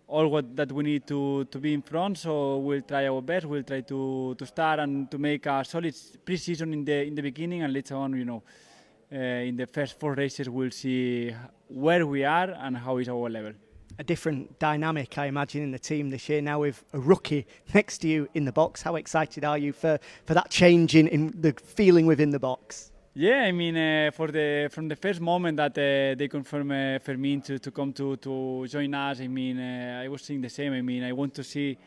S: all that we need to be in front. So we'll try our best. We'll try to start and to make a solid pre-season in the beginning, and later on, in the first 4 races, we'll see where we are and how is our level.
B: A different dynamic, I imagine, in the team this year, now with a rookie next to you in the box. How excited are you for that change in the feeling within the box?
S: Yeah, I mean, from the first moment that they confirmed Firmin to come to join us, I mean, I was saying the same. I mean, I want to see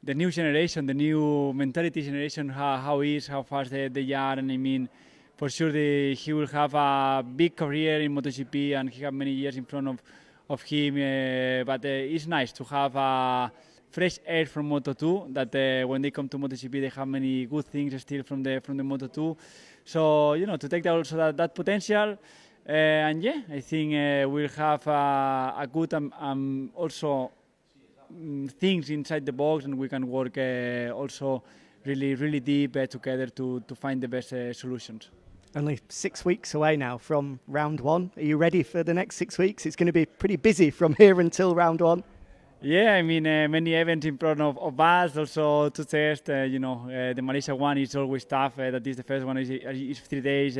S: the new generation, the new mentality generation, how fast they are, and I mean, for sure he will have a big career in MotoGP, and he has many years in front of him. But it's nice to have a fresh air from Moto2. That when they come to MotoGP, they have many good things still from the Moto2. So, to take also that potential, and yeah, I think we'll have a good also things inside the box, and we can work also really, really deep together to find the best solutions.
B: Only 6 weeks away now from round 1. Are you ready for the next 6 weeks? It's going to be pretty busy from here until round 1.
S: Yeah, I mean, many events in front of us, also to test, the Malaysia one is always tough. That is the first one, is 3 days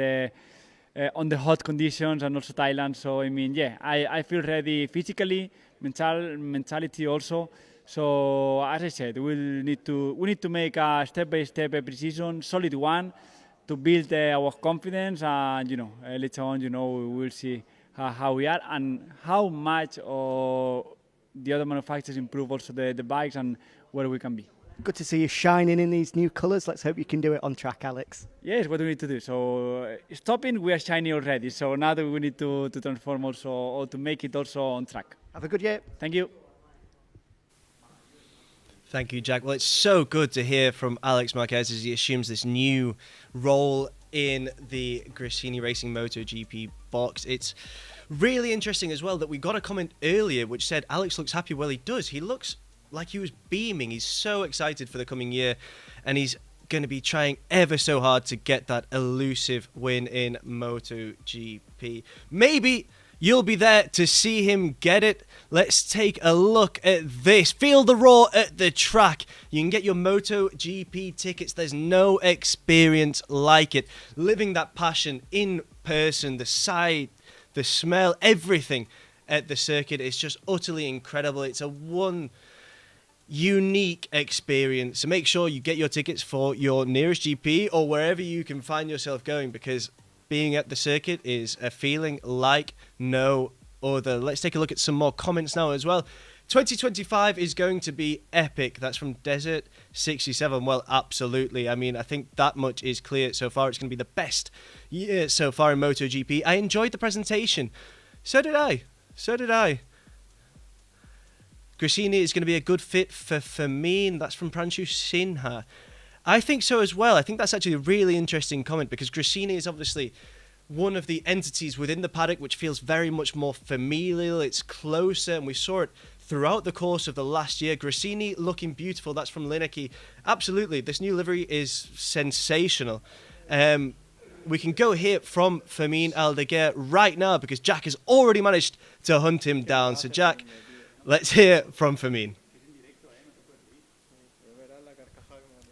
S: on the hot conditions, and also Thailand. So, I mean, yeah, I feel ready physically, mentality also. So, as I said, we need to make a step-by-step pre-season, solid one, to build our confidence, and, later on, we will see how we are and how much the other manufacturers improve also the bikes and where we can be.
B: Good to see you shining in these new colours. Let's hope you can do it on track, Alex.
S: Yes, what we need to do. So stopping, we are shiny already. So now that we need to transform also, or to make it also on track.
B: Have a good year.
S: Thank you.
A: Thank you, Jack. Well, it's so good to hear from Alex Marquez as he assumes this new role in the Gresini Racing MotoGP box. It's really interesting as well that we got a comment earlier which said Alex looks happy. Well, he does. He looks like he was beaming. He's so excited for the coming year, and he's going to be trying ever so hard to get that elusive win in MotoGP. Maybe you'll be there to see him get it. Let's take a look at this. Feel the roar at the track. You can get your MotoGP tickets. There's no experience like it. Living that passion in person, the sight, the smell, everything at the circuit is just utterly incredible. It's a one unique experience. So make sure you get your tickets for your nearest GP or wherever you can find yourself going, because being at the circuit is a feeling like no other. Let's take a look at some more comments now as well. 2025 is going to be epic. That's from Desert 67. Well, absolutely. I mean, I think that much is clear so far. It's going to be the best year so far in MotoGP. I enjoyed the presentation. So did I. Gresini is going to be a good fit for me, and that's from Pranshu Sinha. I think so as well. I think that's actually a really interesting comment, because Gresini is obviously one of the entities within the paddock which feels very much more familial. It's closer, and we saw it throughout the course of the last year. Gresini looking beautiful. That's from Linecky. Absolutely, this new livery is sensational. We can go hear from Fermin Aldeguer right now, because Jack has already managed to hunt him down. So Jack, let's hear from Fermin.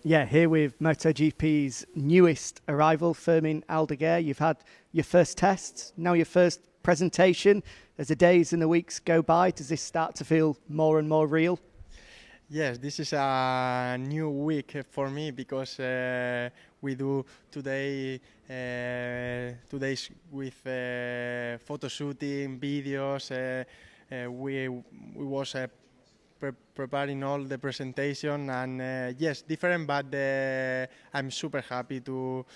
B: Yeah, here with MotoGP's newest arrival, Fermin Aldeguer. You've had your first tests, now your first presentation. As the days and the weeks go by, does this start to feel more and more real?
U: Yes, this is a new week for me, because we do today 2 days with photo shooting, videos. We was preparing all the presentation, and yes, different, but I'm super happy to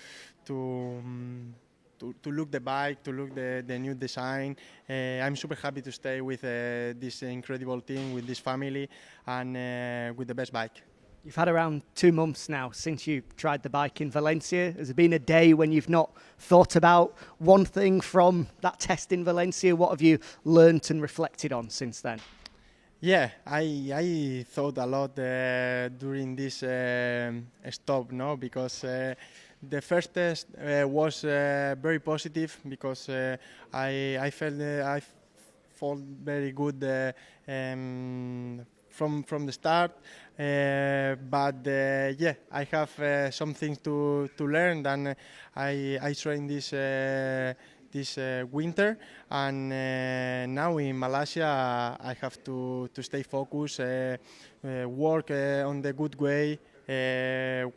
U: look the bike, to look the new design. I'm super happy to stay with this incredible team, with this family, and with the best bike.
B: You've had around 2 months now since you tried the bike in Valencia. Has there been a day when you've not thought about one thing from that test in Valencia? What have you learnt and reflected on since then?
U: Yeah, I thought a lot during this stop, no, because the first test was very positive, because I felt very good from the start, but yeah, I have some things to learn, and I trained this winter, and now in Malaysia I have to stay focused, work on the good way,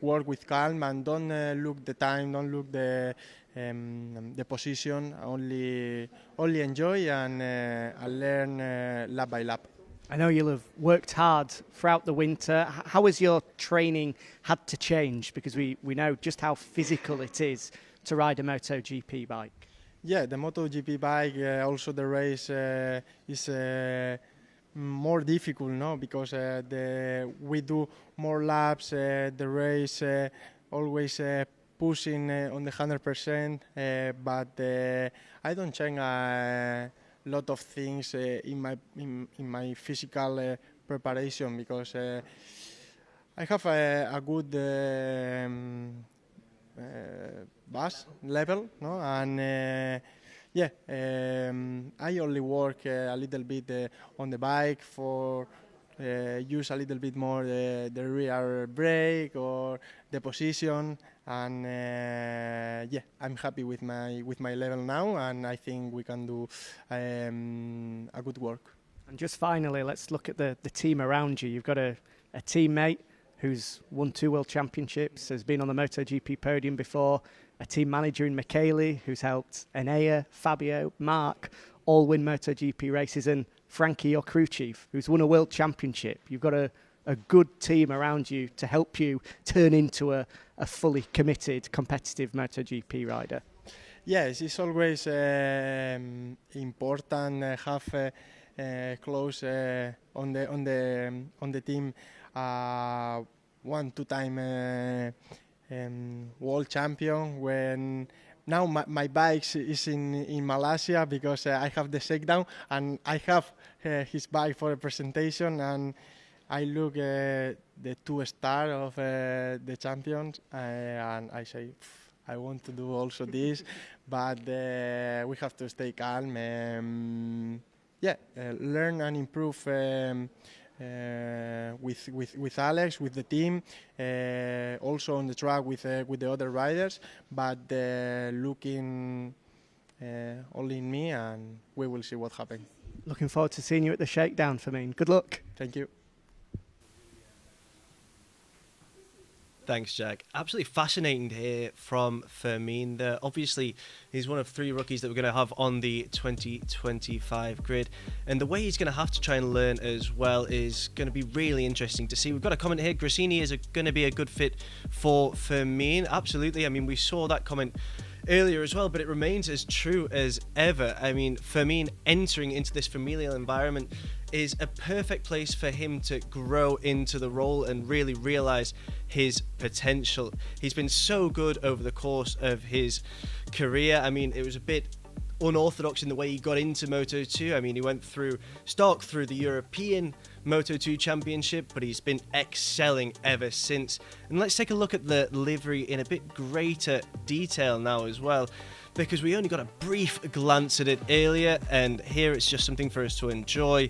U: work with calm, and don't look the time, don't look the position, only enjoy and learn lap by lap.
B: I know you'll have worked hard throughout the winter. How has your training had to change? Because we know just how physical it is to ride a MotoGP bike.
U: Yeah, the MotoGP bike, also the race is more difficult, no? Because we do more laps, the race always pushing on the 100%, but I don't change a lot of things in my physical preparation, because I have a good bus level, no? And yeah, I only work a little bit on the bike for use a little bit more the rear brake or the position, and yeah, I'm happy with my level now, and I think we can do a good work.
B: And just finally, let's look at the team around you. You've got a teammate who's won 2 World Championships, has been on the MotoGP podium before, a team manager in Michele who's helped Enea, Fabio, Mark all win MotoGP races, and Frankie, your crew chief, who's won a World Championship. You've got a good team around you to help you turn into a fully committed, competitive MotoGP rider.
U: Yes, it's always important have close on the team 1-2-time world champion. When now my bike is in Malaysia, because I have the shakedown, and I have his bike for a presentation, and I look the 2-star of the champions, and I say, I want to do also this, but we have to stay calm. Yeah, learn and improve with Alex, with the team, also on the track with the other riders, but looking only in me, and we will see what happens.
B: Looking forward to seeing you at the shakedown, Fermin. Good luck.
U: Thank you.
A: Thanks, Jack. Absolutely fascinating to hear from Fermin there. Obviously, he's one of 3 rookies that we're going to have on the 2025 grid. And the way he's going to have to try and learn as well is going to be really interesting to see. We've got a comment here. Gresini is going to be a good fit for Fermin. Absolutely. I mean, we saw that comment earlier as well, but it remains as true as ever. I mean, Fermin entering into this familial environment is a perfect place for him to grow into the role and really realize his potential. He's been so good over the course of his career. I mean, it was a bit unorthodox in the way he got into Moto2. I mean, he went through the European Moto2 Championship, but he's been excelling ever since. And let's take a look at the livery in a bit greater detail now as well, because we only got a brief glance at it earlier, and here it's just something for us to enjoy.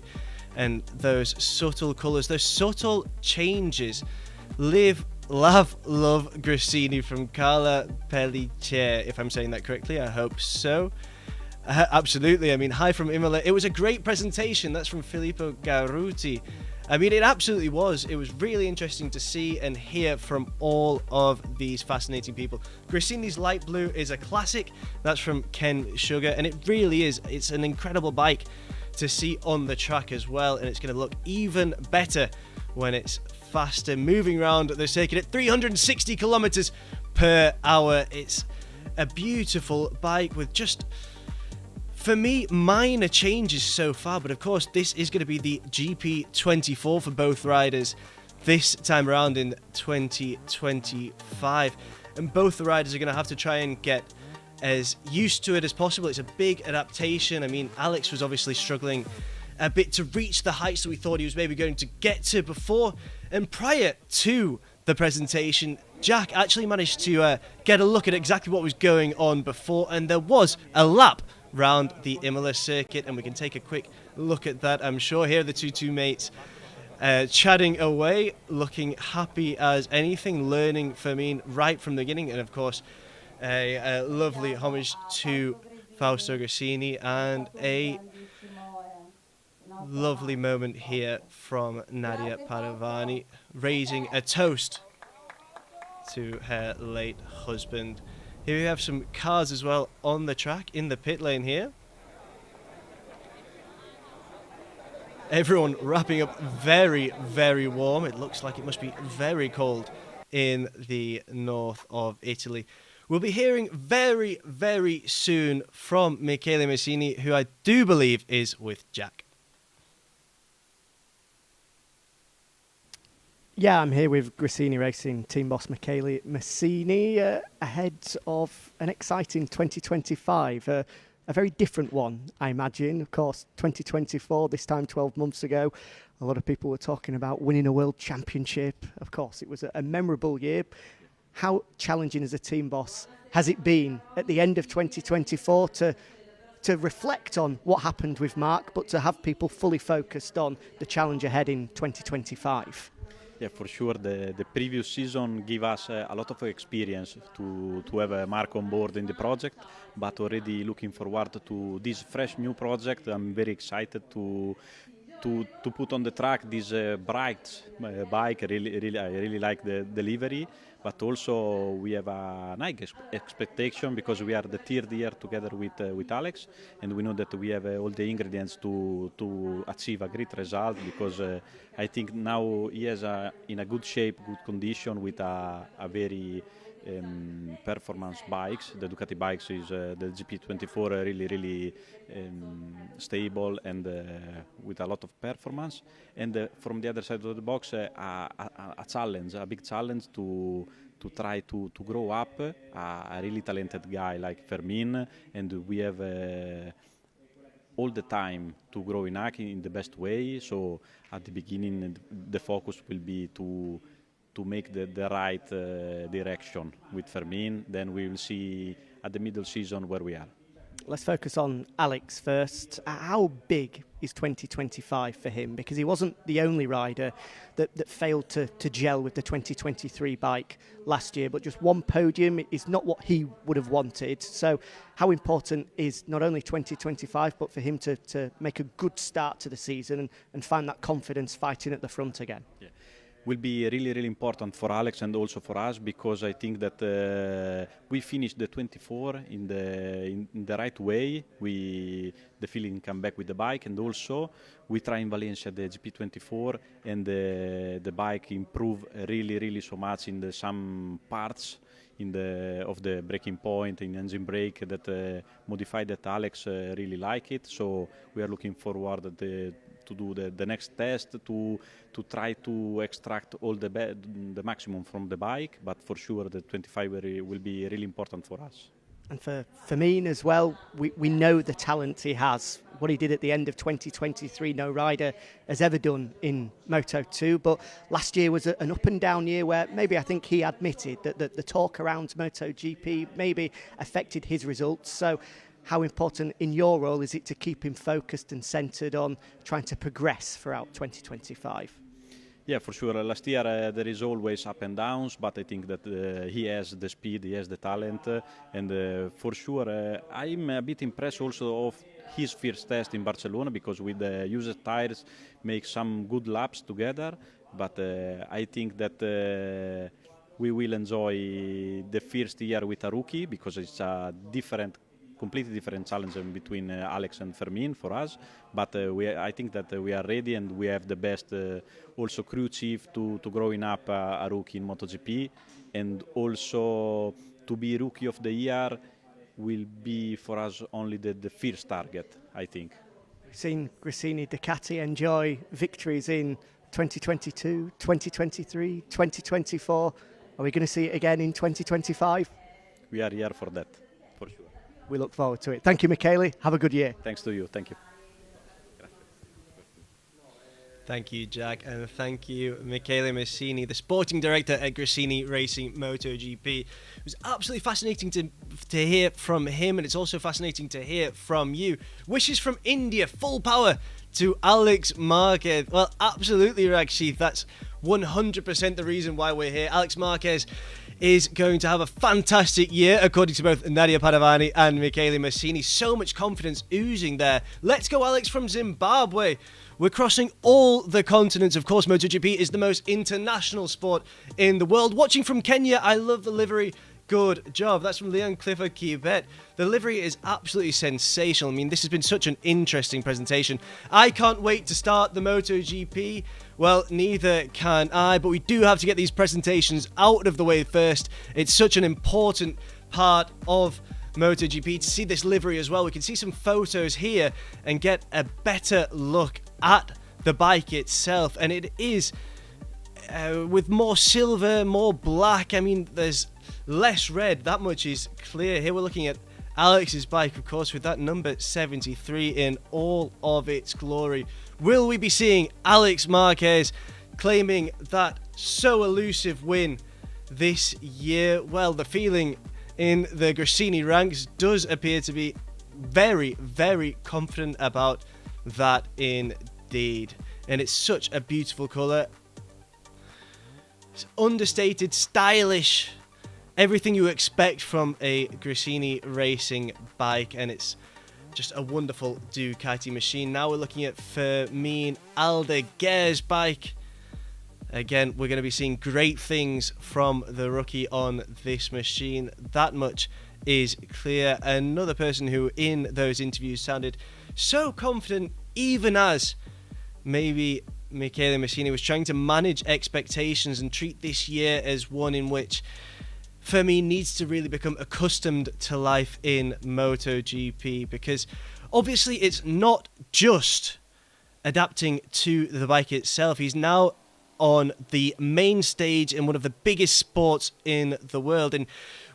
A: And those subtle colours, those subtle changes. Live, laugh, love Gresini from Carla Pellicer, if I'm saying that correctly. I hope so. Absolutely. I mean, hi from Imola. It was a great presentation. That's from Filippo Garuti. I mean, it absolutely was. It was really interesting to see and hear from all of these fascinating people. Gresini's light blue is a classic. That's from Ken Sugar. And it really is. It's an incredible bike to see on the track as well. And it's going to look even better when it's faster, moving around the circuit at 360 kilometers per hour. It's a beautiful bike with just, for me, minor changes so far, but of course this is going to be the GP24 for both riders this time around in 2025, and both the riders are going to have to try and get as used to it as possible. It's a big adaptation. I mean, Alex was obviously struggling a bit to reach the heights that we thought he was maybe going to get to before, and prior to the presentation, Jack actually managed to get a look at exactly what was going on before, and there was a lap round the Imola circuit, and we can take a quick look at that. I'm sure here are the two teammates chatting away, looking happy as anything, learning Fermin right from the beginning, and of course a lovely homage to Fausto Gresini, and a lovely moment here from Nadia Paravani, raising a toast to her late husband. Here we have some cars as well on the track in the pit lane here. Everyone wrapping up very, very warm. It looks like it must be very cold in the north of Italy. We'll be hearing very, very soon from Michele Messini, who I do believe is with Jack.
B: Yeah, I'm here with Gresini Racing team boss Michele Messini ahead of an exciting 2025, a very different one, I imagine. Of course, 2024, this time 12 months ago, a lot of people were talking about winning a world championship. Of course, it was a memorable year. How challenging as a team boss has it been at the end of 2024 to reflect on what happened with Mark, but to have people fully focused on the challenge ahead in 2025?
E: Yeah, for sure. The previous season gave us a lot of experience to have Mark on board in the project, but already looking forward to this fresh new project. I'm very excited to put on the track this bright bike. I really like the livery, but also we have a nice expectation because we are the third year together with Alex, and we know that we have all the ingredients to achieve a great result, because I think now he is in a good shape, good condition, with a very performance bikes. The Ducati bikes is the GP24 really stable and with a lot of performance. And from the other side of the box, a challenge, a big challenge to try to grow up a really talented guy like Fermin, and we have all the time to grow in Aki in the best way. So at the beginning, the focus will be to make the right direction with Fermin. Then we will see at the middle season where we are.
B: Let's focus on Alex first. How big is 2025 for him? Because he wasn't the only rider that failed to gel with the 2023 bike last year, but just one podium is not what he would have wanted. So how important is not only 2025, but for him to make a good start to the season and find that confidence fighting at the front again?
E: Yeah. will be really, really important for Alex and also for us, because I think that we finished the 24 in the right way. The feeling come back with the bike, and also we try in Valencia the GP24, and the bike improve really, really so much in some parts of the braking point, in engine brake, that modified, that Alex really like it. So we are looking forward to do the next test, to try to extract all the maximum from the bike, but for sure the 25 will be really important for us.
B: And for Firmin as well, we know the talent he has. What he did at the end of 2023, no rider has ever done in Moto2. But last year was an up and down year where maybe I think he admitted that the talk around MotoGP maybe affected his results. So how important in your role is it to keep him focused and centred on trying to progress throughout 2025?
E: Yeah, for sure. Last year there is always up and downs, but I think that he has the speed, he has the talent, and for sure I'm a bit impressed also of his first test in Barcelona, because with the used tires make some good laps together. But I think that we will enjoy the first year with a rookie, because it's a completely different challenge between Alex and Firmin for us. But I think that we are ready, and we have the best also crew chief to growing up a rookie in MotoGP, and also to be rookie of the year will be for us only the first target, I think.
B: We've seen Gresini Ducati enjoy victories in 2022, 2023, 2024. Are we going to see it again in 2025?
E: We are here for that, for sure.
B: We look forward to it. Thank you, Michele. Have a good year.
E: Thanks to you. Thank you.
A: Thank you, Jack, and thank you, Michele Massini, the sporting director at Gresini Racing MotoGP. It was absolutely fascinating to hear from him, and it's also fascinating to hear from you. Wishes from India, full power to Alex Marquez. Well, absolutely, Rakshith. That's 100% the reason why we're here. Alex Marquez is going to have a fantastic year, according to both Nadia Padovani and Michele Massini. So much confidence oozing there. Let's go, Alex, from Zimbabwe. We're crossing all the continents. Of course, MotoGP is the most international sport in the world. Watching from Kenya, I love the livery. Good job. That's from Leon Clifford Kibet. The livery is absolutely sensational. I mean, this has been such an interesting presentation. I can't wait to start the MotoGP. Well, neither can I, but we do have to get these presentations out of the way first. It's such an important part of MotoGP to see this livery as well. We can see some photos here and get a better look at the bike itself, and it is with more silver, more black. I mean, there's less red, that much is clear. Here we're looking at Alex's bike, of course, with that number 73 in all of its glory. Will we be seeing Alex Marquez claiming that so elusive win this year? Well, the feeling in the Gresini ranks does appear to be very, very confident about that indeed. And it's such a beautiful colour. It's understated, stylish, everything you expect from a Gresini Racing bike, and it's just a wonderful Ducati machine. Now we're looking at Fermin Aldeguer's bike. Again, we're going to be seeing great things from the rookie on this machine. That much is clear. Another person who in those interviews sounded so confident, even as maybe Michele Massini was trying to manage expectations and treat this year as one in which Fermin needs to really become accustomed to life in MotoGP, because obviously it's not just adapting to the bike itself. He's now on the main stage in one of the biggest sports in the world. And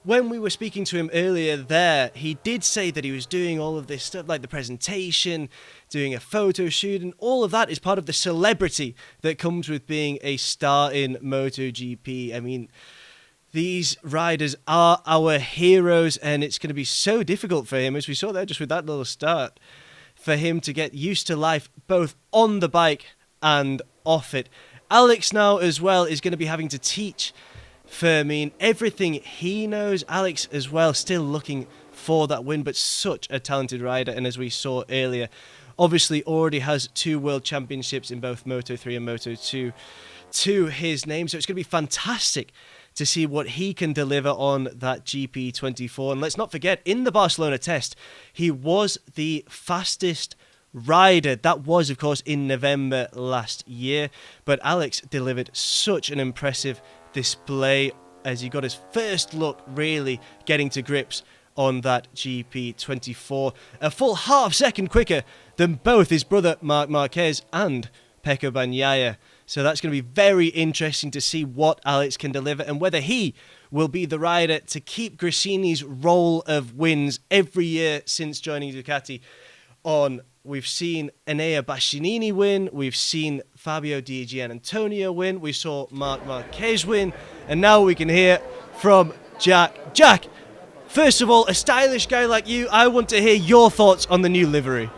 A: when we were speaking to him earlier there, he did say that he was doing all of this stuff, like the presentation, doing a photo shoot, and all of that is part of the celebrity that comes with being a star in MotoGP. I mean, these riders are our heroes, and it's going to be so difficult for him, as we saw there just with that little start, for him to get used to life both on the bike and off it. Alex now as well is going to be having to teach Fermin everything he knows. Alex as well still looking for that win, but such a talented rider, and as we saw earlier, obviously already has 2 world championships in both Moto3 and Moto2. to his name. So it's going to be fantastic to see what he can deliver on that GP24. And let's not forget, in the Barcelona test, he was the fastest rider. That was, of course, in November last year. But Alex delivered such an impressive display as he got his first look really getting to grips on that GP24. A full half second quicker than both his brother Marc Marquez and Pecco Bagnaia. So that's going to be very interesting to see what Alex can deliver and whether he will be the rider to keep Gresini's roll of wins every year since joining Ducati on. We've seen Enea Bastianini win, we've seen Fabio Di Giannantonio win, we saw Marc Marquez win, and now we can hear from Jack. Jack, first of all, a stylish guy like you, I want to hear your thoughts on the new livery.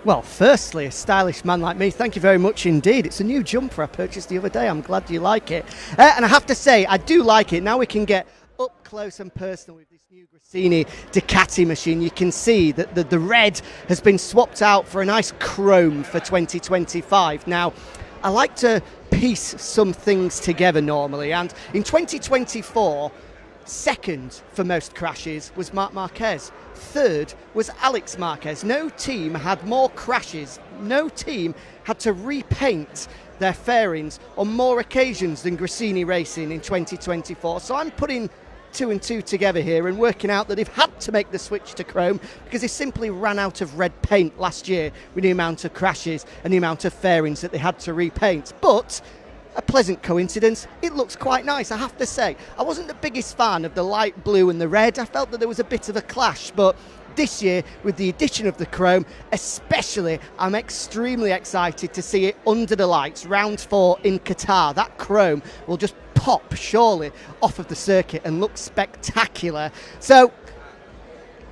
B: Well, firstly, a stylish man like me, thank you very much indeed. It's a new jumper I purchased the other day. I'm glad you like it. And I have to say, I do like it. Now we can get up close and personal with this new Gresini Ducati machine. You can see that the red has been swapped out for a nice chrome for 2025. Now, I like to piece some things together normally. And in 2024, second for most crashes was Marc Marquez. Third was Alex Marquez. No team had more crashes. No team had to repaint their fairings on more occasions than Gresini Racing in 2024. So I'm putting 2 and 2 together here and working out that they've had to make the switch to chrome because they simply ran out of red paint last year with the amount of crashes and the amount of fairings that they had to repaint. But a pleasant coincidence, it looks quite nice, I have to say. I wasn't the biggest fan of the light blue and the red. I felt that there was a bit of a clash, but this year, with the addition of the chrome, especially, I'm extremely excited to see it under the lights, round 4 in Qatar. That chrome will just pop, surely, off of the circuit and look spectacular. So,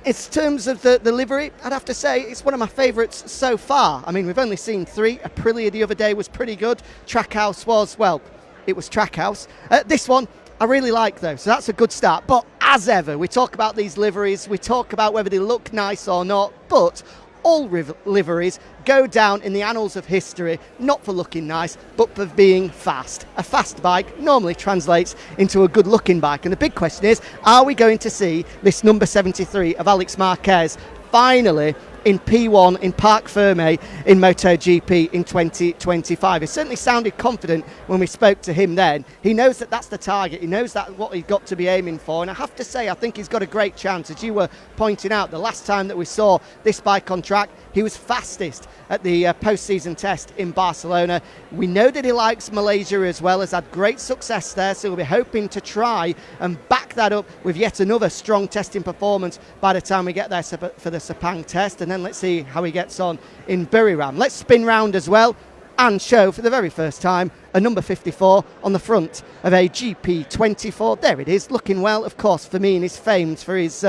B: in terms of the livery, I'd have to say it's one of my favourites so far. I mean, we've only seen 3. Aprilia the other day was pretty good. Trackhouse was, well, it was Trackhouse. This one, I really like though, so that's a good start. But as ever, we talk about these liveries, we talk about whether they look nice or not, but all liveries go down in the annals of history, not for looking nice, but for being fast. A fast bike normally translates into a good looking bike. And the big question is, are we going to see this number 73 of Alex Marquez finally in P1 in Parc Ferme in MotoGP in 2025? He certainly sounded confident when we spoke to him then. He knows that that's the target. He knows that what he's got to be aiming for. And I have to say, I think he's got a great chance. As you were pointing out, the last time that we saw this bike on track, he was fastest at the post-season test in Barcelona. We know that he likes Malaysia as well, has had great success there, so we'll be hoping to try and back that up with yet another strong testing performance by the time we get there for the Sepang test, and then let's see how he gets on in Buriram. Let's spin round as well and show for the very first time a number 54 on the front of a GP24. There it is, looking well. Of course, Firmin is famed for his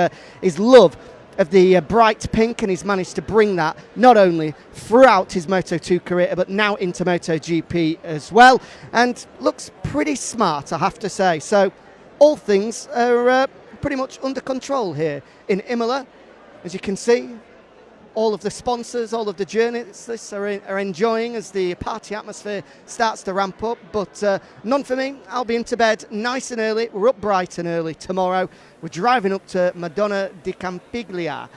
B: love of the bright pink, and he's managed to bring that not only throughout his Moto2 career but now into MotoGP as well, and looks pretty smart, I have to say. So all things are pretty much under control here in Imola. As you can see, all of the sponsors, all of the journalists are enjoying as the party atmosphere starts to ramp up. But none for me. I'll be into bed nice and early. We're up bright and early tomorrow. We're driving up to Madonna di Campiglia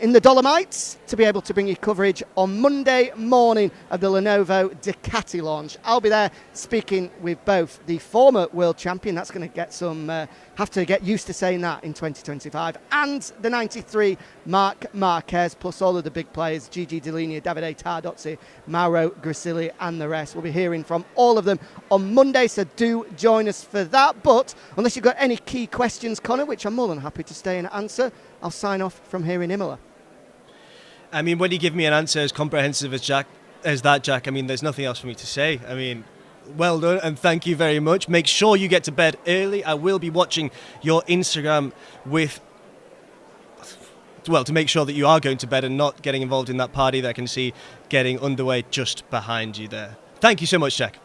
B: in the Dolomites to be able to bring you coverage on Monday morning of the Lenovo Ducati launch. I'll be there speaking with both the former world champion, that's going to get some, have to get used to saying that in 2025, and the 93 Marc Marquez, plus all of the big players, Gigi Dall'Igna, Davide Tardozzi, Mauro Grisilli and the rest. We'll be hearing from all of them on Monday, so do join us for that. But unless you've got any key questions, Connor, which I'm more than happy to stay and answer, I'll sign off from here in Imola.
A: I mean, when you give me an answer as comprehensive as that, Jack, I mean, there's nothing else for me to say. I mean, well done and thank you very much. Make sure you get to bed early. I will be watching your Instagram to make sure that you are going to bed and not getting involved in that party that I can see getting underway just behind you there. Thank you so much, Jack.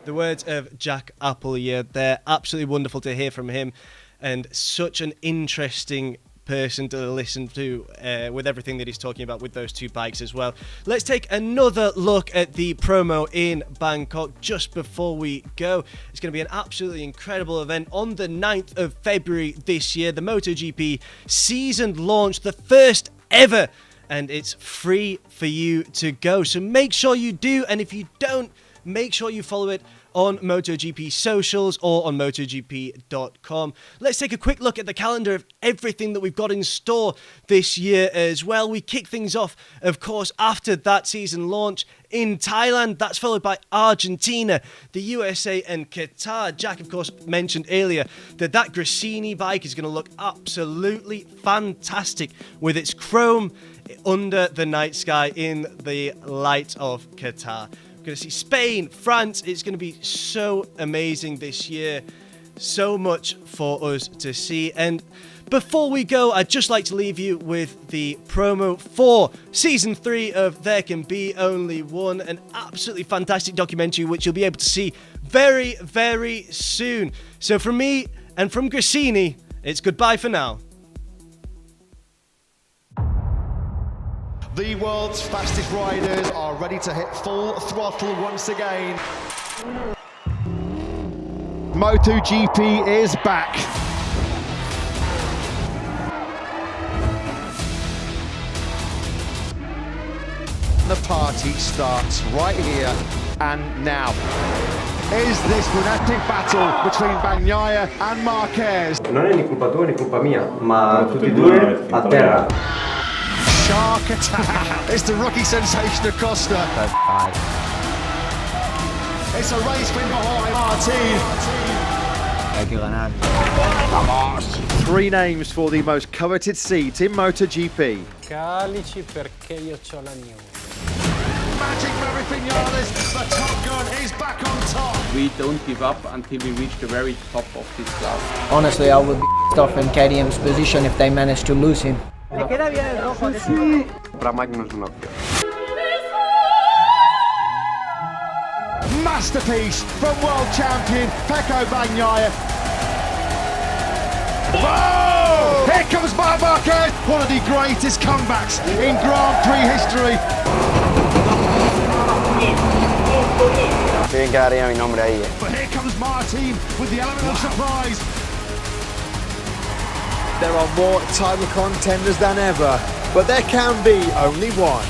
A: The words of Jack Appley, they're absolutely wonderful to hear from him, and such an interesting person to listen to with everything that he's talking about with those two bikes as well. Let's take another look at the promo in Bangkok just before we go. It's going to be an absolutely incredible event on the 9th of February this year. The MotoGP season launch, the first ever, and it's free for you to go. So make sure you do, and if you don't, make sure you follow it on MotoGP socials or on MotoGP.com. Let's take a quick look at the calendar of everything that we've got in store this year as well. We kick things off, of course, after that season launch in Thailand. That's followed by Argentina, the USA and Qatar. Jack, of course, mentioned earlier that Gresini bike is going to look absolutely fantastic with its chrome under the night sky in the light of Qatar. Going to see Spain, France. It's going to be so amazing this year. So much for us to see. And before we go, I'd just like to leave you with the promo for Season 3 of There Can Be Only One, an absolutely fantastic documentary which you'll be able to see very, very soon. So from me and from Gresini, it's goodbye for now.
C: The world's fastest riders are ready to hit full throttle once again. MotoGP is back. The party starts right here and now. Is this frenetic battle between Bagnaia and Marquez?
Q: Non è ni colpa tua né colpa mia, ma tutti e due a terra.
C: Shark attack. It's the rookie sensation Acosta. It's a race win behind Martin. Vamos. 3 names for the most coveted seat in MotoGP.
G: Calici perché io c'ho la news.
C: Magic Maverick Vinales, the top gun is back on top.
Q: We don't give up until we reach the very top of this class.
V: Honestly, I would be off in KTM's position if they managed to lose him.
Q: Le queda bien el rojo. Para Mike no es una opción.
C: Masterpiece from world champion Pecco Bagnaia. Whoa! Here comes Marc Marquez, one of the greatest comebacks in Grand Prix history.
Q: Tienen que dar ya mi nombre ahí.
C: But here comes Martin with the element of surprise.
H: There are more title contenders than ever, but there can be only one.